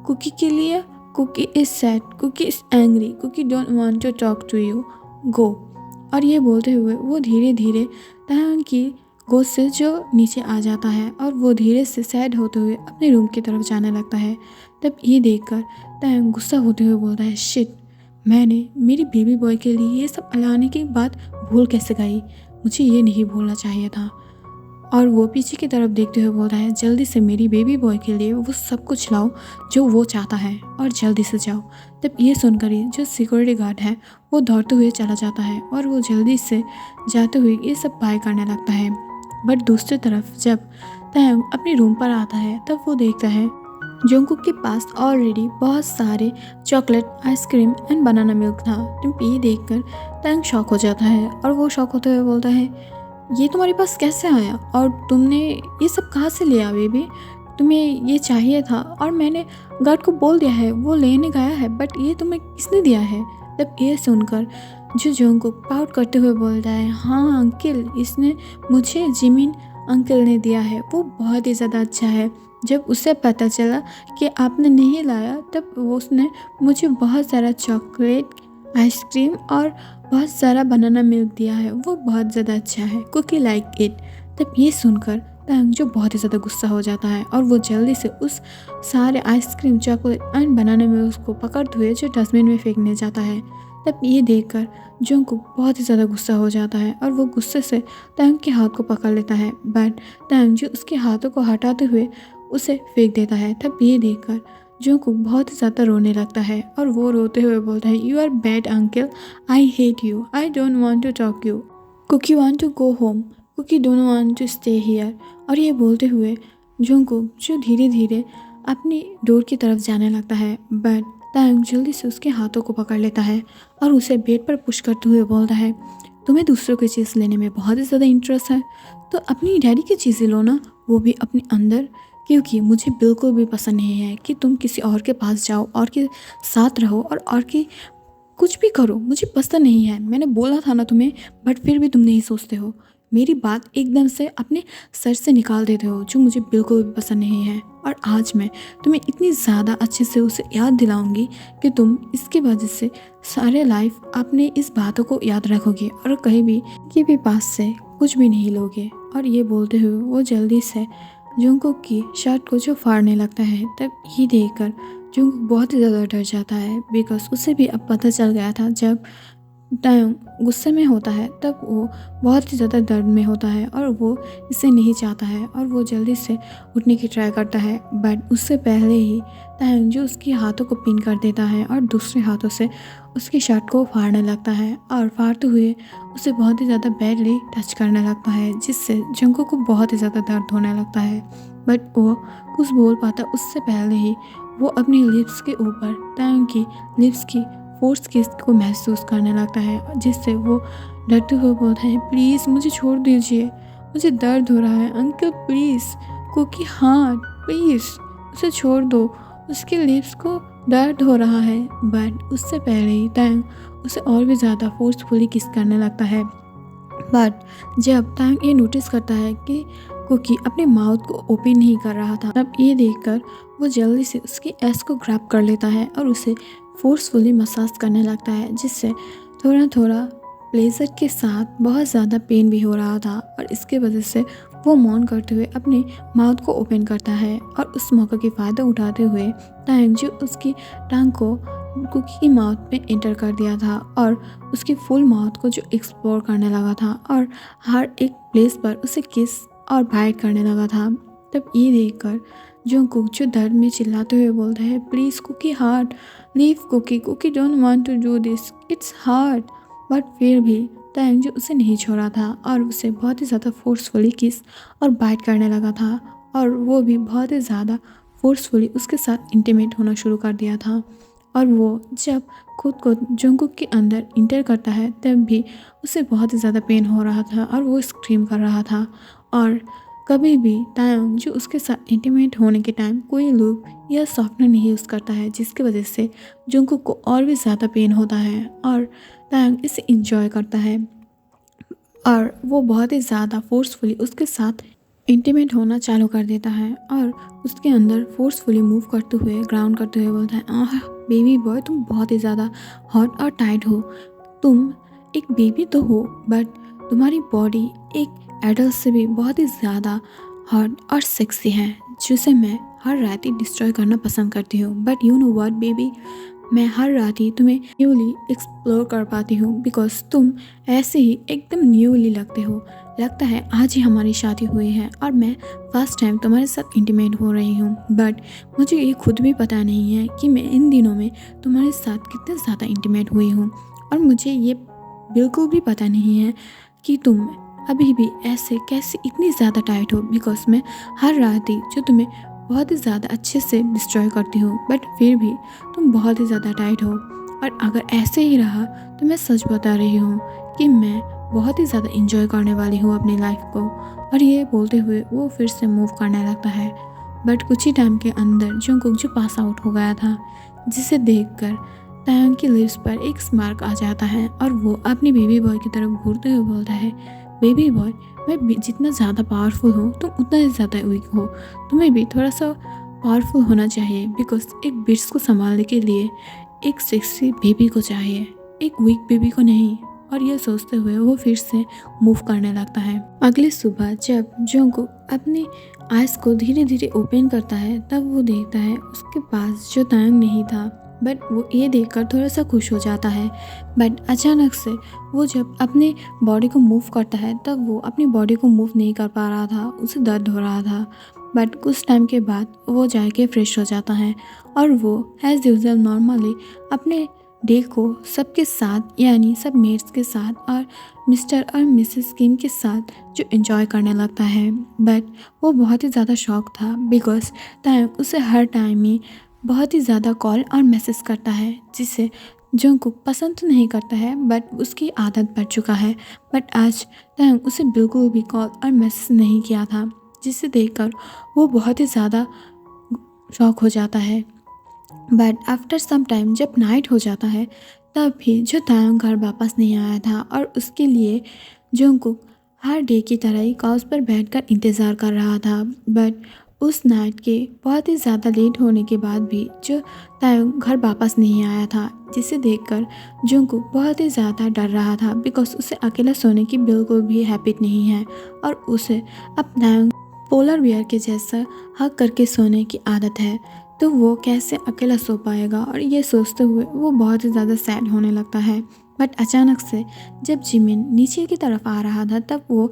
कुकी के लिए। Kookie is sad, Kookie is angry, Kookie don't want to talk to you, go. और ये बोलते हुए वो धीरे धीरे तायोंग की गोद से जो नीचे आ जाता है और वो धीरे से सैड होते हुए अपने रूम की तरफ जाने लगता है। तब ये देखकर तायोंग गुस्सा होते हुए बोलता है, शिट, मैंने मेरी बेबी बॉय के लिए ये सब लाने की बात भूल कैसे गई, मुझे ये नहीं भूलना चाहिए था। और वो पीछे की तरफ देखते हुए बोलता है, जल्दी से मेरी बेबी बॉय के लिए वो सब कुछ लाओ जो वो चाहता है और जल्दी से जाओ। तब ये सुनकर ही जो सिक्योरिटी गार्ड है वो दौड़ते हुए चला जाता है और वो जल्दी से जाते हुए ये सब बाय करने लगता है। बट दूसरी तरफ जब तायोंग अपने रूम पर आता है तब वो देखता है जंगकुक के पास ऑलरेडी बहुत सारे chocolate, ice cream and banana milk था। तब ये देखकर तायोंग शॉक हो जाता है और वो शॉक होते हुए बोलता है, ये तुम्हारे पास कैसे आया और तुमने ये सब कहाँ से लिया बेबी, तुम्हें ये चाहिए था और मैंने गार्ड को बोल दिया है वो लेने गया है, बट ये तुम्हें किसने दिया है। तब ये सुनकर जो जंगकुक पाउट करते हुए बोलता है, हाँ अंकल, इसने मुझे जिमिन अंकल ने दिया है, वो बहुत ही ज़्यादा अच्छा है। जब उसे पता चला कि आपने नहीं लाया तब उसने मुझे बहुत सारा चॉकलेट, आइसक्रीम और बहुत सारा बनाना मिल्क दिया है, वो बहुत ज़्यादा अच्छा है, कुकी लाइक इट। तब ये सुनकर तंग जो बहुत ही ज़्यादा गुस्सा हो जाता है और वो जल्दी से उस सारे आइसक्रीम, चॉकलेट एंड बनाना में उसको पकड़ते हुए जो डस्टबिन में फेंकने जाता है। तब ये देखकर जंगकुक बहुत ही ज़्यादा गुस्सा हो जाता है और वो गुस्से से तंग के हाथ को पकड़ लेता है, बट तंग जो उसके हाथों को हटाते हुए उसे फेंक देता है। तब ये देखकर जंगकुक बहुत ही ज़्यादा रोने लगता है और वो रोते हुए बोलता है, "you are bad uncle, I hate you, I don't want to talk you, Kookie want to go home, Kookie don't want to stay here." और ये बोलते हुए जंगकुक जो धीरे धीरे अपनी डोर की तरफ जाने लगता है, बट तंग जल्दी से उसके हाथों को पकड़ लेता है और उसे बेड पर पुश करते हुए बोलता है, "तुम्हें दूसरों की चीज़ लेने में बहुत ही ज़्यादा इंटरेस्ट है, तो अपनी डैडी की चीज़ें लो ना, वो भी अपने अंदर, क्योंकि मुझे बिल्कुल भी पसंद नहीं है कि तुम किसी और के पास जाओ और के साथ रहो और की कुछ भी करो, मुझे पसंद नहीं है। मैंने बोला था ना तुम्हें, बट फिर भी तुम नहीं सोचते हो। मेरी बात एकदम से अपने सर से निकाल देते हो, जो मुझे बिल्कुल भी पसंद नहीं है। और आज मैं तुम्हें इतनी ज़्यादा अच्छे से उसे याद दिलाऊंगी कि तुम इसकी वजह से सारे लाइफ अपने इस बातों को याद रखोगे और कहीं भी कि भी पास से कुछ भी नहीं लोगे।" और ये बोलते हुए वो जल्दी से जंगकुक की शर्ट को जो फाड़ने लगता है। तब ये देखकर जंगकुक बहुत ही ज़्यादा डर जाता है, बिकॉज उसे भी अब पता चल गया था जब टाइम गुस्से में होता है तब वो बहुत ही ज़्यादा दर्द में होता है और वो इसे नहीं चाहता है और वो जल्दी से उठने की ट्राई करता है, बट उससे पहले ही टाइम जो उसके हाथों को पिन कर देता है और दूसरे हाथों से उसकी शर्ट को फाड़ने लगता है और फाड़ते हुए उसे बहुत ही ज़्यादा बैडली टच करने लगता है, जिससे जंगकुक को बहुत ही ज़्यादा दर्द होने लगता है। बट वो कुछ बोल पाता उससे पहले ही वो अपनी लिप्स के ऊपर टाइम की लिप्स की फोर्स किस को महसूस करने लगता है, जिससे वो डरते हुए बोलता है, "प्लीज़ मुझे छोड़ दीजिए, मुझे दर्द हो रहा है uncle, please Kookie hurt, please उसे छोड़ दो, उसके लिप्स को दर्द हो रहा है।" बट उससे पहले ही टैंग उसे और भी ज़्यादा फोर्सफुली किस करने लगता है। बट जब टैंग ये नोटिस करता है कि कुकी अपने माउथ को ओपन नहीं कर रहा था, तब ये देखकर वो जल्दी से उसकी एस को ग्रैब कर लेता है और उसे फोर्सफुली मसाज करने लगता है, जिससे थोड़ा थोड़ा प्लेजर के साथ बहुत ज़्यादा पेन भी हो रहा था। और इसके वजह से वो मौन करते हुए अपने माउथ को ओपन करता है और उस मौके की फ़ायदा उठाते हुए टांग जो उसकी टांग को कुकी की माउथ में एंटर कर दिया था और उसकी फुल माउथ को जो एक्सप्लोर करने लगा था और हर एक प्लेस पर उसे किस और बाइट करने लगा था। तब ये देखकर जंगकुक जो दर्द में चिल्लाते हुए बोलता है, "please Kookie hurt, leave Kookie, Kookie don't want to do this, it's hard." But फिर भी टैंग जो उसे नहीं छोड़ा था और उसे बहुत ही ज़्यादा फोर्सफुली किस और बाइट करने लगा था और वो भी बहुत ही ज़्यादा फोर्सफुली उसके साथ इंटीमेट होना शुरू कर दिया था। और वो जब खुद को जंगकुक के अंदर इंटर करता है तब भी उसे बहुत ही ज़्यादा पेन हो रहा था और वो स्क्रीम कर रहा था। और कभी भी टाइम जो उसके साथ इंटीमेट होने के टाइम कोई लूप या सॉफ्टनर नहीं यूज़ करता है, जिसकी वजह से जंगकुक को और भी ज़्यादा पेन होता है और टाइम इसे इंजॉय करता है और वो बहुत ही ज़्यादा फोर्सफुली उसके साथ इंटीमेट होना चालू कर देता है और उसके अंदर फोर्सफुली मूव करते हुए ग्राउंड करते हुए बोलता है, "आह बेबी बॉय, तुम बहुत ही ज़्यादा हॉट और टाइट हो। तुम एक बेबी तो हो, बट तुम्हारी बॉडी एक एडल्ट से भी बहुत ही ज़्यादा हॉट और सेक्सी है, जिसे मैं हर रात ही डिस्ट्रॉय करना पसंद करती हूँ। But you know what baby, मैं हर रात ही तुम्हें न्यूली एक्सप्लोर कर पाती हूँ, बिकॉज तुम ऐसे ही एकदम न्यूली लगते हो। लगता है आज ही हमारी शादी हुई है और मैं फर्स्ट टाइम तुम्हारे साथ इंटीमेट हो रही हूँ, बट मुझे ये खुद भी पता नहीं है कि मैं इन दिनों में तुम्हारे साथ कितने ज़्यादा इंटीमेट हुई हूँ। और मुझे ये बिल्कुल भी पता नहीं है कि तुम अभी भी ऐसे कैसे इतनी ज़्यादा टाइट हो, बिकॉज मैं हर रात ही जो तुम्हें बहुत ही ज़्यादा अच्छे से डिस्ट्रॉय करती हूँ, बट फिर भी तुम बहुत ही ज़्यादा टाइट हो। और अगर ऐसे ही रहा तो मैं सच बता रही हूँ कि मैं बहुत ही ज़्यादा इंजॉय करने वाली हूँ अपनी लाइफ को। और ये बोलते हुए वो फिर से मूव करने लगता है, बट कुछ ही टाइम के अंदर जंगकुक जो पास आउट हो गया था, जिसे देखकर टांग की लिप्स पर एक स्मार्क आ जाता है और वो अपनी बेबी बॉय की तरफ घूरते हुए बोलता है, "बेबी बॉय, मैं जितना ज़्यादा पावरफुल हूँ तुम उतना ही ज़्यादा वीक हो। तुम्हें भी थोड़ा सा पावरफुल होना चाहिए, बिकॉज एक बिट्स को संभालने के लिए एक सेक्सी बेबी को चाहिए, एक वीक बेबी को नहीं। और यह सोचते हुए वो फिर से मूव करने लगता है। अगली सुबह जब जंगकुक अपनी आइज़ को धीरे धीरे ओपन करता है तब वो देखता है उसके पास जो तायंग नहीं था, बट वो ये देखकर थोड़ा सा खुश हो जाता है। बट अचानक से वो जब अपने बॉडी को मूव करता है तब वो अपनी बॉडी को मूव नहीं कर पा रहा था, उसे दर्द हो रहा था। बट कुछ टाइम के बाद वो जाके फ्रेश हो जाता है और वो एज यूजुअल नॉर्मली अपने डे को सबके साथ यानी सब मेट्स के साथ और मिस्टर और मिसेस किम के साथ जो एंजॉय करने लगता है। बट वो बहुत ही ज़्यादा शॉक था बिकॉज तायंग उसे हर टाइम ही बहुत ही ज़्यादा कॉल और मैसेज करता है, जिसे जंगकुक पसंद तो नहीं करता है बट उसकी आदत पड़ चुका है। बट आज तायंग उसे बिल्कुल भी कॉल और मैसेज नहीं किया था, जिसे देखकर वो बहुत ही ज़्यादा शॉक हो जाता है। बट आफ्टर सम टाइम जब नाइट हो जाता है तब भी जो तायंग घर वापस नहीं आया था और उसके लिए जंगकुक हर डे की तरह ही काउच पर बैठकर इंतज़ार कर रहा था। बट उस नाइट के बहुत ही ज़्यादा लेट होने के बाद भी जो तायंग घर वापस नहीं आया था, जिसे देखकर जंगकुक बहुत ही ज़्यादा डर रहा था बिकॉज उसे अकेला सोने की बिल्कुल भी हैबिट नहीं है और उसे अब तायंग पोलर बियर के जैसा हक करके सोने की आदत है, तो वो कैसे अकेला सो पाएगा। और ये सोचते हुए वो बहुत ही ज़्यादा सैड होने लगता है। बट अचानक से जब जिमिन नीचे की तरफ आ रहा था तब वो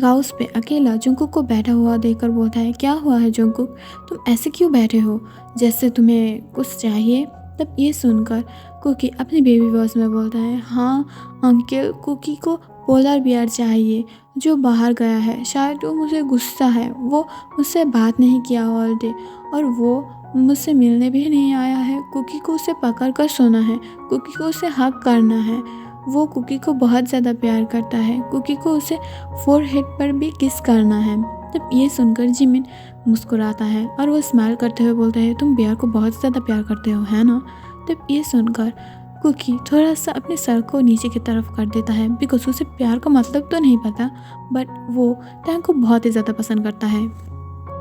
हाउस पे अकेला जंगकुक को बैठा हुआ देखकर बोलता है, क्या हुआ है जंगकुक, तुम ऐसे क्यों बैठे हो, जैसे तुम्हें कुछ चाहिए। तब ये सुनकर कुकी अपनी बेबी वॉइस में बोलता है, हाँ अंकल, कुकी को पोलर बियर चाहिए जो बाहर गया है, शायद वो मुझे गुस्सा है, वो मुझसे बात नहीं किया ऑल डे और वो मुझसे मिलने भी नहीं आया है। कुकी को उसे पकड़ कर सोना है, कुकी को उसे हक करना है, वो कुकी को बहुत ज़्यादा प्यार करता है, कुकी को उसे फोरहेड पर भी किस करना है। तब ये सुनकर जिमिन मुस्कुराता है और वो स्माइल करते हुए बोलता है, तुम बियर को बहुत ज़्यादा प्यार करते हो है ना। तब ये सुनकर कुकी थोड़ा सा अपने सर को नीचे की तरफ कर देता है बिकॉज उसे प्यार का मतलब तो नहीं पता, बट वो टैंग को बहुत ही ज़्यादा पसंद करता है।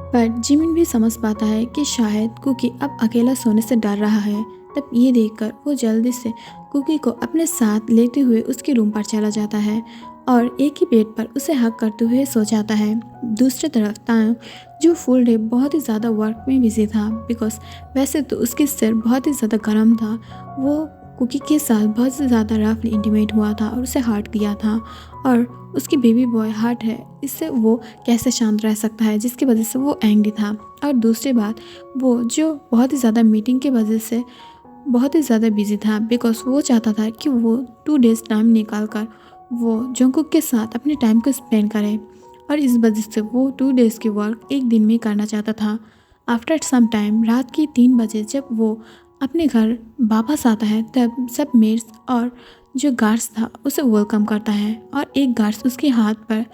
बट जिमिन भी समझ पाता है कि शायद कुकी अब अकेला सोने से डर रहा है। तब ये देखकर वो जल्दी से कुकी को अपने साथ लेते हुए उसके रूम पर चला जाता है और एक ही बेड पर उसे हक करते हुए सो जाता है। दूसरी तरफ तायंग जो फुल डे बहुत ही ज़्यादा वर्क में बिजी था बिकॉज वैसे तो उसके सिर बहुत ही ज़्यादा गर्म था, वो कुकी के साथ बहुत ज़्यादा रफली इंटीमेट हुआ था और उसे हर्ट किया था और उसकी बेबी बॉय हर्ट है, इससे वो कैसे शांत रह सकता है, जिसकी वजह से वो एंग्री था। और दूसरी बात, वो जो बहुत ही ज़्यादा मीटिंग की वजह से बहुत ही ज़्यादा बिजी था बिकॉज वो चाहता था कि वो 2 डेज़ टाइम निकाल कर वो जंगकुक के साथ अपने टाइम को स्पेंड करे और इस वजह से वो 2 डेज़ की वर्क एक दिन में करना चाहता था। आफ्टर सम टाइम रात के 3 बजे जब वो अपने घर वापस आता है तब सब मेट्स और जो गार्ड्स था उसे वेलकम करता है और एक गार्ड्स उसके हाथ पर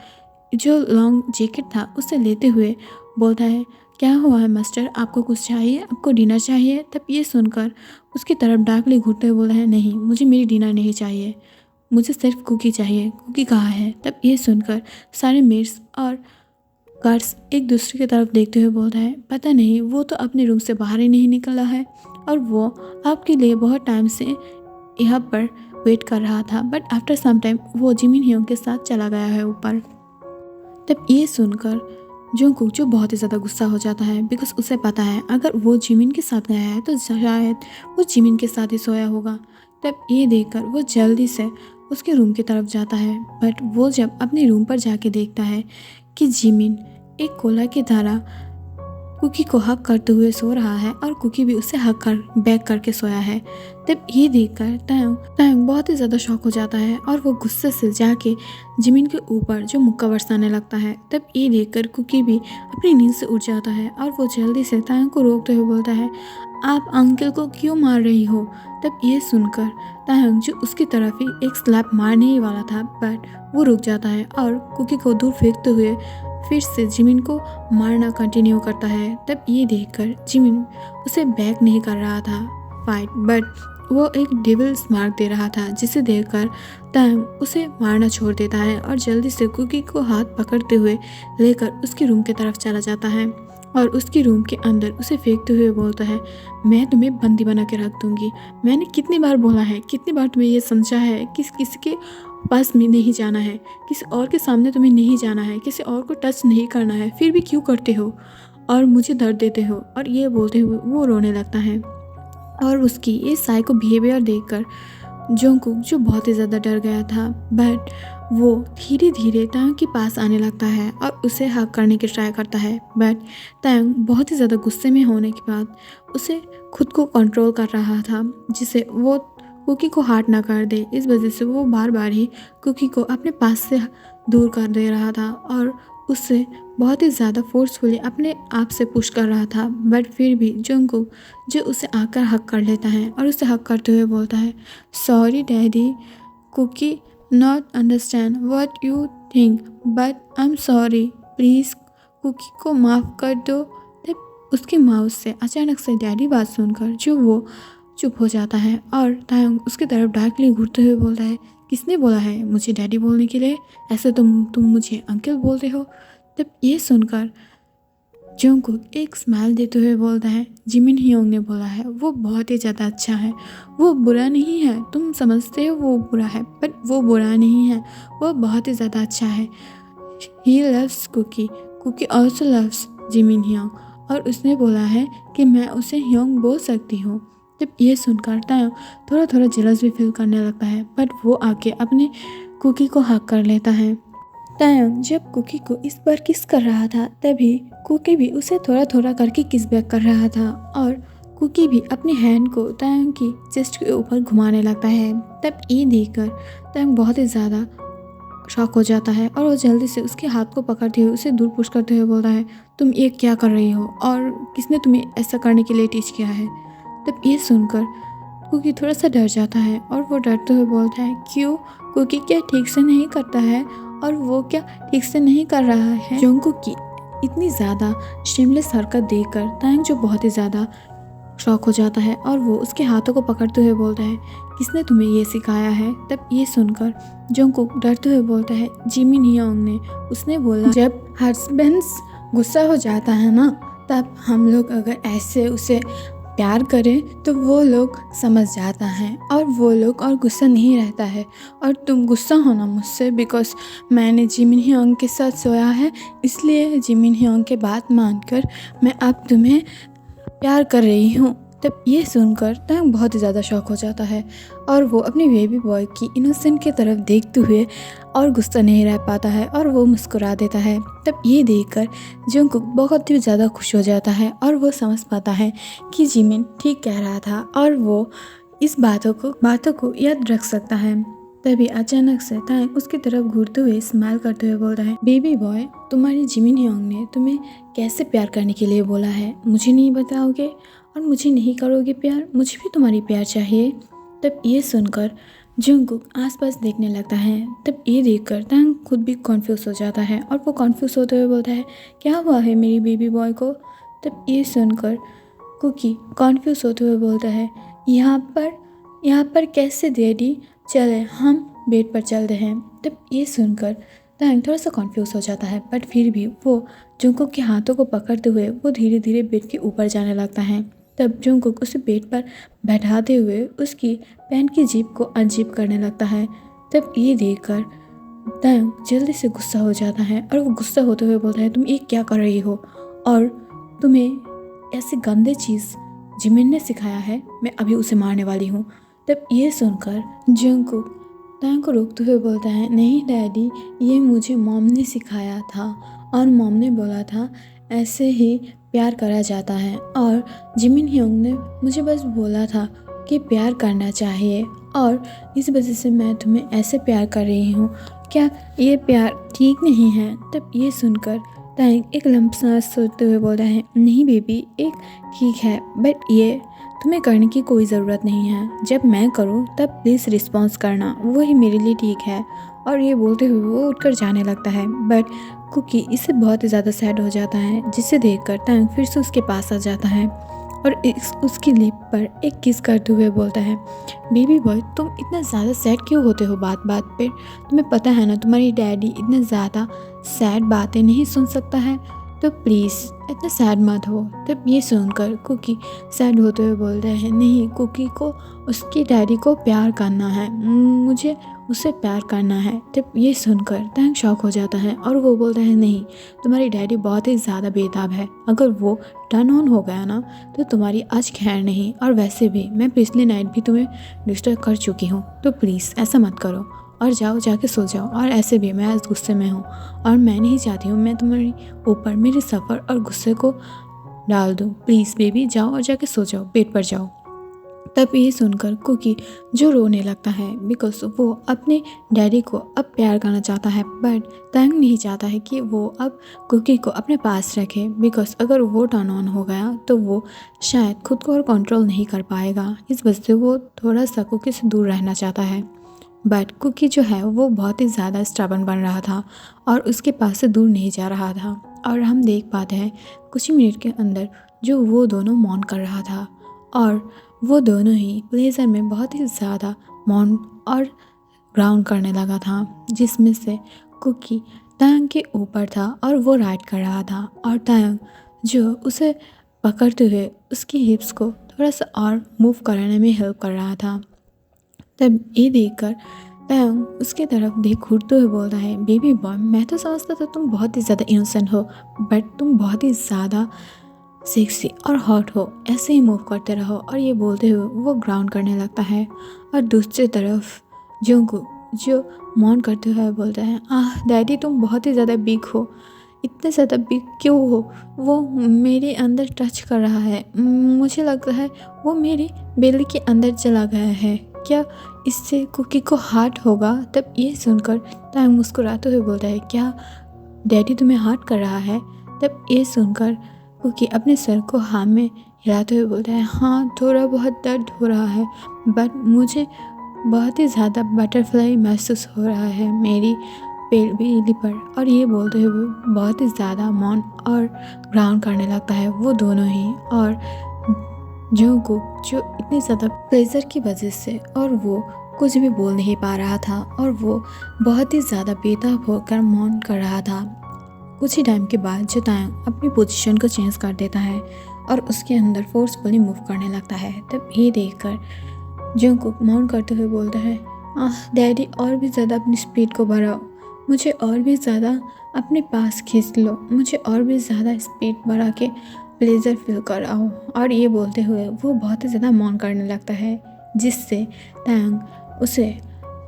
जो लॉन्ग जैकेट था उसे लेते हुए बोलता है, क्या हुआ है मास्टर, आपको कुछ चाहिए, आपको डिनर चाहिए। तब ये सुनकर उसकी तरफ डार्कली घूरते हुए बोला है, नहीं मुझे मेरी डिनर नहीं चाहिए, मुझे सिर्फ कुकी चाहिए, कुकी कहाँ है। तब ये सुनकर सारे मेट्स और गार्ड्स एक दूसरे की तरफ देखते हुए बोलता है, पता नहीं, वो तो अपने रूम से बाहर ही नहीं निकला है और वो आपके लिए बहुत टाइम से यहाँ पर वेट कर रहा था, बट आफ्टर सम टाइम वो जिमिन हियोंग के साथ चला गया है ऊपर। तब ये सुनकर जंगकुक जो बहुत ही ज़्यादा गुस्सा हो जाता है बिकॉज उसे पता है अगर वो जिमिन के साथ गया है तो शायद वो जिमिन के साथ ही सोया होगा। तब ये देखकर वो जल्दी से उसके रूम की तरफ जाता है, बट वो जब अपने रूम पर जाके देखता है कि जिमिन एक कोला की तरह कुकी को हक करते हुए सो रहा है और कुकी भी उसे हक कर बैक करके सोया है। तब ये देखकर तायंग बहुत ही ज़्यादा शॉक हो जाता है और वो गुस्से से जाके जिमिन के ऊपर जो मुक्का बरसाने लगता है। तब ये देखकर कुकी भी अपनी नींद से उठ जाता है और वो जल्दी से तायंग को रोकते हुए बोलता है, आप अंकल को क्यों मार रही हो। तब ये सुनकर तायंग जो उसकी तरफ ही एक स्लैप मारने ही वाला था, बट वो रुक जाता है और कुकी को दूर फेंकते हुए फिर से जिमिन को मारना कंटिन्यू करता है। तब ये देखकर जिमिन उसे बैक नहीं कर रहा था फाइट, बट वो एक डेविल स्मार्क दे रहा था, जिसे देखकर तायंग उसे मारना छोड़ देता है और जल्दी से कुकी को हाथ पकड़ते हुए लेकर उसके रूम की तरफ चला जाता है। और उसके रूम के अंदर उसे फेंकते हुए बोलता है, मैं तुम्हें बंदी बना के रख दूंगी। मैंने कितनी बार बोला है, कितनी बार तुम्हें ये समझा है कि किसी के पास में नहीं जाना है, किसी और के सामने तुम्हें नहीं जाना है, किसी और को टच नहीं करना है, फिर भी क्यों करते हो और मुझे दर्द देते हो। और ये बोलते हुए वो रोने लगता है। और उसकी ये साइको बिहेवियर देखकर जोंगकुक, जो बहुत ही ज़्यादा डर गया था, बट वो धीरे धीरे तांग के पास आने लगता है और उसे हक करने की ट्राई करता है। बट तांग बहुत ही ज़्यादा गुस्से में होने के बाद उसे खुद को कंट्रोल कर रहा था, जिसे वो कुकी को हार्ट ना कर दे। इस वजह से वो बार बार ही कुकी को अपने पास से दूर कर दे रहा था और उससे बहुत ही ज़्यादा फोर्सफुली अपने आप से पुश कर रहा था। बट फिर भी जोंगकुक जो उसे आकर हक कर लेता है और उसे हक करते हुए बोलता है, sorry daddy, Kookie not understand what you think but I am sorry, please Kookie को माफ़ कर दो। तब उसकी माउथ से अचानक से डैडी बात सुनकर जो वो चुप हो जाता है और तायंग उसकी तरफ डार्कली घूरते हुए बोलता है, किसने बोला है मुझे डैडी बोलने के लिए, ऐसे तुम मुझे अंकल बोलते हो। तब ये सुनकर जोंगकुक एक स्माइल देते हुए बोलता है, जिमिन हियोंग ने बोला है, वो बहुत ही ज़्यादा अच्छा है, वो बुरा नहीं है, तुम समझते हो वो बुरा है, बट वो बुरा नहीं है, वो बहुत ही ज़्यादा अच्छा है। He loves Kookie, Kookie also loves Jimin hyung, और उसने बोला है कि मैं उसे हियोंग बोल सकती हूँ। जब ये सुनकर तायंग थोड़ा थोड़ा जेलस भी फील करने लगता है, बट वो आके अपने कुकी को हक कर लेता है। तायंग जब कुकी को इस बार किस कर रहा था, तभी कुकी भी उसे थोड़ा थोड़ा करके किस बैक कर रहा था और कुकी भी अपनी हैंड को तायंग की चेस्ट के ऊपर घुमाने लगता है। तब ये देखकर तायंग बहुत ही ज़्यादा शॉक हो जाता है और वो जल्दी से उसके हाथ को पकड़ते हुए उसे दूर पुश करते हुए बोलता है, तुम ये क्या कर रही हो और किसने तुम्हें ऐसा करने के लिए टीच किया है। तब ये सुनकर कुकी थोड़ा सा डर जाता है और वो डरते हुए बोलता है, क्यों, कुकी क्या ठीक से नहीं करता है और वो क्या ठीक से नहीं कर रहा है। जोंगकुक की इतनी ज़्यादा शेमलेस हरकत देखकर तायंग जो बहुत ही ज़्यादा शॉक हो जाता है और वो उसके हाथों को पकड़ते हुए बोलता है, किसने तुम्हें ये सिखाया है। तब ये सुनकर जोंगकुक डरते हुए बोलता है, जिमिन हियोंग ने, उसने बोला जब हस्बैंड्स गुस्सा हो जाता है ना, तब हम लोग अगर ऐसे उसे प्यार करें तो वो लोग समझ जाता है और वो लोग और गुस्सा नहीं रहता है। और तुम गुस्सा होना मुझसे बिकॉज मैंने जिमिन हियोंग के साथ सोया है, इसलिए जिमिन हियोंग के बात मानकर मैं अब तुम्हें प्यार कर रही हूँ। तब ये सुनकर तायंग बहुत ही ज़्यादा शॉक हो जाता है और वो अपने बेबी बॉय की इनोसेंट की तरफ देखते हुए और गुस्सा नहीं रह पाता है और वो मुस्कुरा देता है। तब ये देखकर जोंगकुक बहुत ही ज़्यादा खुश हो जाता है और वो समझ पाता है कि जिमिन ठीक कह रहा था और वो इस बातों को याद रख सकता है। तभी अचानक से तायंग उसकी तरफ घूरते हुए स्माइल करते हुए बोलता है, बेबी बॉय, तुम्हारी जिमिन हियोंग ने तुम्हें कैसे प्यार करने के लिए बोला है, मुझे नहीं बताओगे और मुझे नहीं करोगे प्यार, मुझे भी तुम्हारी प्यार चाहिए। तब ये सुनकर जोंगकुक आसपास देखने लगता है। तब ये देखकर तायंग खुद भी कॉन्फ्यूज़ हो जाता है और वो कॉन्फ्यूज़ होते हुए बोलता है, क्या हुआ है मेरी बेबी बॉय को। तब ये सुनकर कुकी कॉन्फ्यूज़ होते हुए बोलता है, यहाँ पर कैसे डैडी, चले हम बेड पर चलते हैं। तब ये सुनकर तायंग थोड़ा सा कॉन्फ्यूज़ हो जाता है, बट फिर भी वो जोंगकुक के हाथों को पकड़ते हुए वो धीरे धीरे बेड के ऊपर जाने लगता है। तब जोंगकुक उसे बेड पर बैठाते हुए उसकी पैंट की जेब को अनजिप करने लगता है। तब ये देखकर तायंग जल्दी से गुस्सा हो जाता है और वो गुस्सा होते हुए बोलता है, तुम ये क्या कर रही हो और तुम्हें ऐसी गंदे चीज़ जिमिन ने सिखाया है, मैं अभी उसे मारने वाली हूँ। तब ये सुनकर जोंगकुक तायंग को रोकते हुए बोलता है, नहीं डैडी, ये मुझे मॉम ने सिखाया था और मॉम ने बोला था ऐसे ही प्यार करा जाता है और जिमिन हियोंग ने मुझे बस बोला था कि प्यार करना चाहिए और इस वजह से मैं तुम्हें ऐसे प्यार कर रही हूँ, क्या ये प्यार ठीक नहीं है। तब ये सुनकर तायंग एक लंबा सांस सोचते हुए बोलता है, नहीं बेबी, एक ठीक है, बट ये तुम्हें करने की कोई ज़रूरत नहीं है, जब मैं करूँ तब प्लीज़ रिस्पॉन्स करना, वही मेरे लिए ठीक है। और ये बोलते हुए वो उठकर जाने लगता है, बट कुकी इससे बहुत ही ज़्यादा सैड हो जाता है, जिसे देखकर तायंग फिर से उसके पास आ जाता है और उसकी लिप पर एक किस करते हुए बोलता है, बेबी बॉय, तुम इतना ज़्यादा सैड क्यों होते हो बात बात पे, तुम्हें पता है ना तुम्हारी डैडी इतना ज़्यादा सैड बातें नहीं सुन सकता है। तो प्लीज़ इतना सैड मत हो। तब ये सुनकर कुकी सैड होते हुए बोलता है, नहीं, कुकी को उसकी डैडी को प्यार करना है, मुझे उससे प्यार करना है। तब ये सुनकर तैंग शॉक हो जाता है और वो बोलता है, नहीं, तुम्हारी डैडी बहुत ही ज़्यादा बेताब है, अगर वो टर्न ऑन हो गया ना तो तुम्हारी आज खैर नहीं, और वैसे भी मैं पिछली नाइट भी तुम्हें डिस्टर्ब कर चुकी हूँ, तो प्लीज़ ऐसा मत करो और जाओ, जाके सो जाओ। और ऐसे भी मैं आज गुस्से में हूँ और मैं नहीं चाहती हूँ मैं तुम्हारी ऊपर मेरे सफ़र और गुस्से को डाल दूँ। प्लीज़ बेबी, जाओ और जाके सो जाओ, बेड पर जाओ। तब ये सुनकर कुकी जो रोने लगता है, बिकॉज वो अपने डैडी को अब प्यार करना चाहता है, बट तंग नहीं चाहता है कि वो अब कुकी को अपने पास रखे, बिकॉज अगर वो टर्न ऑन हो गया तो वो शायद खुद को और कंट्रोल नहीं कर पाएगा। इस वजह से वो थोड़ा सा कुकी से दूर रहना चाहता है। बट कुकी जो है वो बहुत ही ज़्यादा स्टबर्न बन रहा था और उसके पास से दूर नहीं जा रहा था। और हम देख पाते हैं कुछ ही मिनट के अंदर जो वो दोनों मौन कर रहा था, और वो दोनों ही ब्लेजर में बहुत ही ज़्यादा मौन और ग्राउंड करने लगा था, जिसमें से कुकी तायंग के ऊपर था और वो राइड कर रहा था, और तायंग जो उसे पकड़ते हुए उसकी हिप्स को थोड़ा सा और मूव कराने में हेल्प कर रहा था। तब ये देखकर तायंग उसकी तरफ देख घूरते हुए बोलता है, बेबी बॉय, मैं तो समझता था तुम बहुत ही ज़्यादा इनोसेंट हो, बट तुम बहुत ही ज़्यादा सेक्सी और हॉट हो, ऐसे ही मूव करते रहो। और ये बोलते हुए वो ग्राउंड करने लगता है। और दूसरी तरफ जोंगकुक जो मौन करते हुए बोलता है, डैडी तुम बहुत ही ज़्यादा बिग हो, इतने ज़्यादा बिग क्यों हो? वो मेरे अंदर टच कर रहा है, मुझे लगता है वो मेरी बेली के अंदर चला गया है, क्या इससे कुकी को हार्ट होगा? तब ये सुनकर तायंग मुस्कुराते हुए बोलता है, क्या डैडी तुम्हें हार्ट कर रहा है? तब ये सुनकर कुकी अपने सर को हाँ में हिलाते हुए बोलता है, हाँ, थोड़ा बहुत दर्द हो रहा है, बट मुझे बहुत ही ज़्यादा बटरफ्लाई महसूस हो रहा है मेरी बेली पर। और ये बोलते हुए बहुत ही ज़्यादा मौन और ग्राउंड करने लगता है वो दोनों ही। और जोंगकुक जो इतनी ज़्यादा प्रेशर की वजह से और वो कुछ भी बोल नहीं पा रहा था और वो बहुत ही ज़्यादा बेताब होकर मौन कर रहा था। कुछ ही टाइम के बाद जो तायंग अपनी पोजीशन को चेंज कर देता है और उसके अंदर फोर्सफुली मूव करने लगता है। तब ये देखकर जोंगकुक मौन करते हुए बोलता है, डैडी, और भी ज़्यादा अपनी स्पीड को बढ़ाओ, मुझे और भी ज़्यादा अपने पास खींच लो, मुझे और भी ज़्यादा स्पीड बढ़ा के प्लेजर फील कराओ। और ये बोलते हुए वो बहुत ही ज़्यादा मौन करने लगता है, जिससे तायंग उसे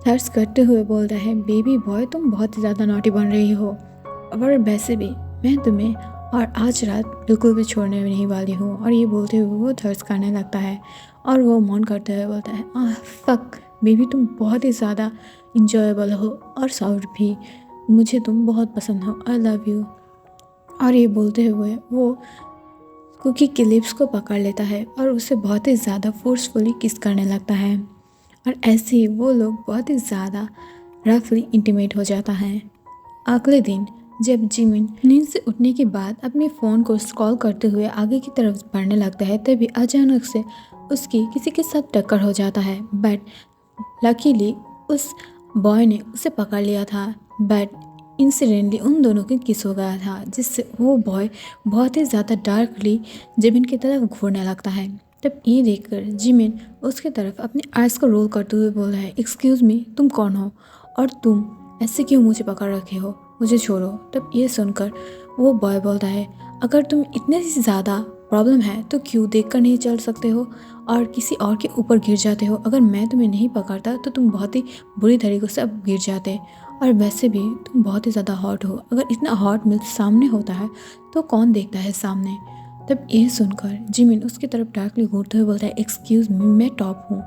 थर्स करते हुए बोलता है, बेबी बॉय, तुम बहुत ही ज़्यादा नॉटी बन रही हो, और वैसे भी मैं तुम्हें और आज रात बिल्कुल भी छोड़ने नहीं वाली हूँ। और ये बोलते हुए वो थर्स करने लगता है और वो मौन करते हुए बोलता है, फक बेबी, तुम बहुत ही ज़्यादा इंजॉयबल हो और सॉफ्ट भी, मुझे तुम बहुत पसंद हो, आई लव यू। और ये बोलते हुए वो कुकी के लिप्स को पकड़ लेता है और उसे बहुत ही ज़्यादा फोर्सफुली किस करने लगता है। और ऐसे ही वो लोग बहुत ही ज़्यादा रफली इंटीमेट हो जाता है। अगले दिन जब जिमिन नींद से उठने के बाद अपने फ़ोन को स्क्रॉल करते हुए आगे की तरफ बढ़ने लगता है, तभी अचानक से उसकी किसी के साथ टक्कर हो जाता है। बट लकीली उस बॉय ने उसे पकड़ लिया था, बट इंसिडेंटली उन दोनों की किस हो गया था, जिससे वो बॉय बहुत ही ज़्यादा डार्कली जिमिन की तरफ घूरने लगता है। तब ये देखकर जिमिन उसकी तरफ अपने आइज़ को रोल करते हुए बोल रहा है, एक्सक्यूज़ मी, तुम कौन हो और तुम ऐसे क्यों मुझे पकड़ रखे हो, मुझे छोड़ो। तब ये सुनकर वो बॉय बोलता है, अगर तुम इतने से ज़्यादा प्रॉब्लम है तो क्यों देखकर नहीं चल सकते हो और किसी और के ऊपर गिर जाते हो? अगर मैं तुम्हें नहीं पकड़ता तो तुम बहुत ही बुरी तरीक़े से अब गिर जाते, और वैसे भी तुम बहुत ही ज़्यादा हॉट हो, अगर इतना हॉट मिल सामने होता है तो कौन देखता है सामने। तब ये सुनकर जिमिन उसकी तरफ डार्कली घूरते हुए बोलता है, एक्सक्यूज़ मी, मैं टॉप हूँ।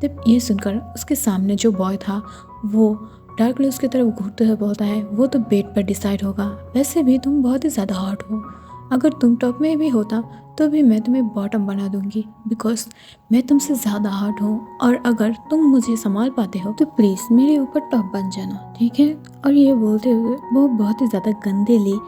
तब ये सुनकर उसके सामने जो बॉय था वो डार्कली उसकी तरफ घूरते हुए बोलता है, वो तो बेड पर डिसाइड होगा, वैसे भी तुम बहुत ही ज़्यादा हॉट हो, अगर तुम टॉप में भी होता तो भी मैं तुम्हें बॉटम बना दूंगी, बिकॉज मैं तुमसे ज़्यादा हॉट हूँ, और अगर तुम मुझे संभाल पाते हो तो प्लीज़ मेरे ऊपर टॉप बन जाना, ठीक है। और ये बोलते हुए वो बहुत ही ज़्यादा गंदेली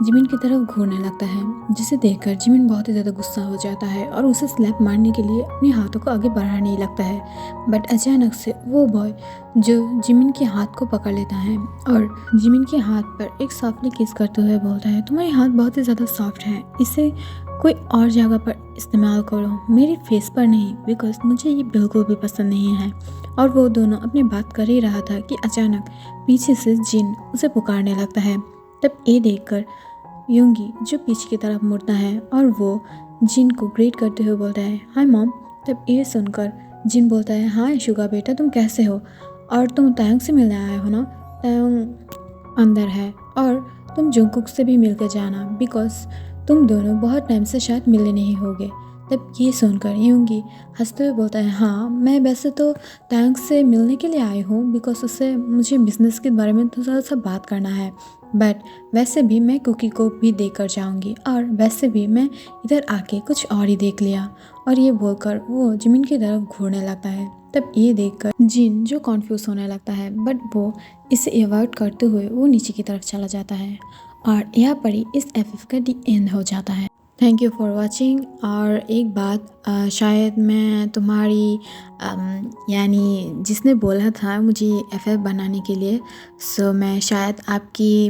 जिमिन की तरफ घूरने लगता है, जिसे देखकर जिमिन बहुत ही ज़्यादा गुस्सा हो जाता है और उसे स्लैप मारने के लिए अपने हाथों को आगे बढ़ाने लगता है। बट अचानक से वो बॉय जो जिमिन के हाथ को पकड़ लेता है और जिमिन के हाथ पर एक सॉफ्टली किस करते हुए बोलता है, तुम्हारे हाथ बहुत ही ज़्यादा सॉफ्ट हैं, इसे कोई और जगह पर इस्तेमाल करो, मेरी फेस पर नहीं, बिकॉज मुझे ये बिल्कुल भी पसंद नहीं है। और वो दोनों अपनी बात कर ही रहा था कि अचानक पीछे से जिन उसे पुकारने लगता है। तब ये देखकर योंगी जो पीछे की तरफ मुड़ता है और वो जिन को ग्रीट करते हुए बोलता है, हाय मॉम। तब ये सुनकर जिन बोलता है, हाय शुगा बेटा, तुम कैसे हो, और तुम तायंग से मिलने आए हो ना? तायंग अंदर है और तुम जुंगकुक से भी मिलकर जाना, बिकॉज तुम दोनों बहुत टाइम से शायद मिले नहीं होगे। तब ये सुनकर योंगी हंसते हुए बोलता है, हाँ मैं वैसे तो तायंग से मिलने के लिए आई हूँ, बिकॉज उससे मुझे बिजनेस के बारे में थोड़ा सा बात करना है, बट वैसे भी मैं कुकी को भी देकर जाऊंगी, और वैसे भी मैं इधर आके कुछ और ही देख लिया। और ये बोलकर वो जिमिन की तरफ घूरने लगता है। तब ये देखकर जिन जो कॉन्फ्यूज होने लगता है, बट वो इसे अवॉइड करते हुए वो नीचे की तरफ चला जाता है। और यहाँ पर ही इस एफएफ का दी एंड हो जाता है। Thank you for watching. और एक बात, शायद मैं तुम्हारी यानी जिसने बोला था मुझे एफएफ बनाने के लिए, सो मैं शायद आपकी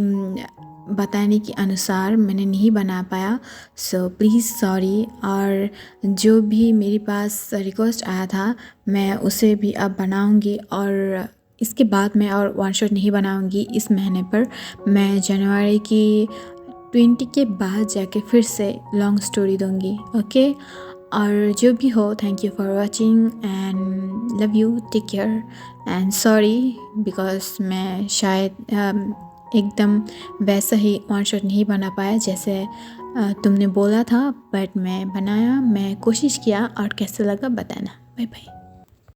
बताने के अनुसार मैंने नहीं बना पाया, सो प्लीज़ सॉरी। और जो भी मेरे पास रिक्वेस्ट आया था मैं उसे भी अब बनाऊंगी, और इसके बाद मैं और वन शॉट नहीं बनाऊंगी इस महीने पर। मैं जनवरी की 20 के बाद जाके फिर से लॉन्ग स्टोरी दूंगी, ओके। और जो भी हो, thank you for watching and love you, take care and sorry because मैं शायद एकदम वैसा ही वन शॉट नहीं बना पाया जैसे तुमने बोला था, बट मैं बनाया, मैं कोशिश किया, और कैसे लगा बताना। Bye bye.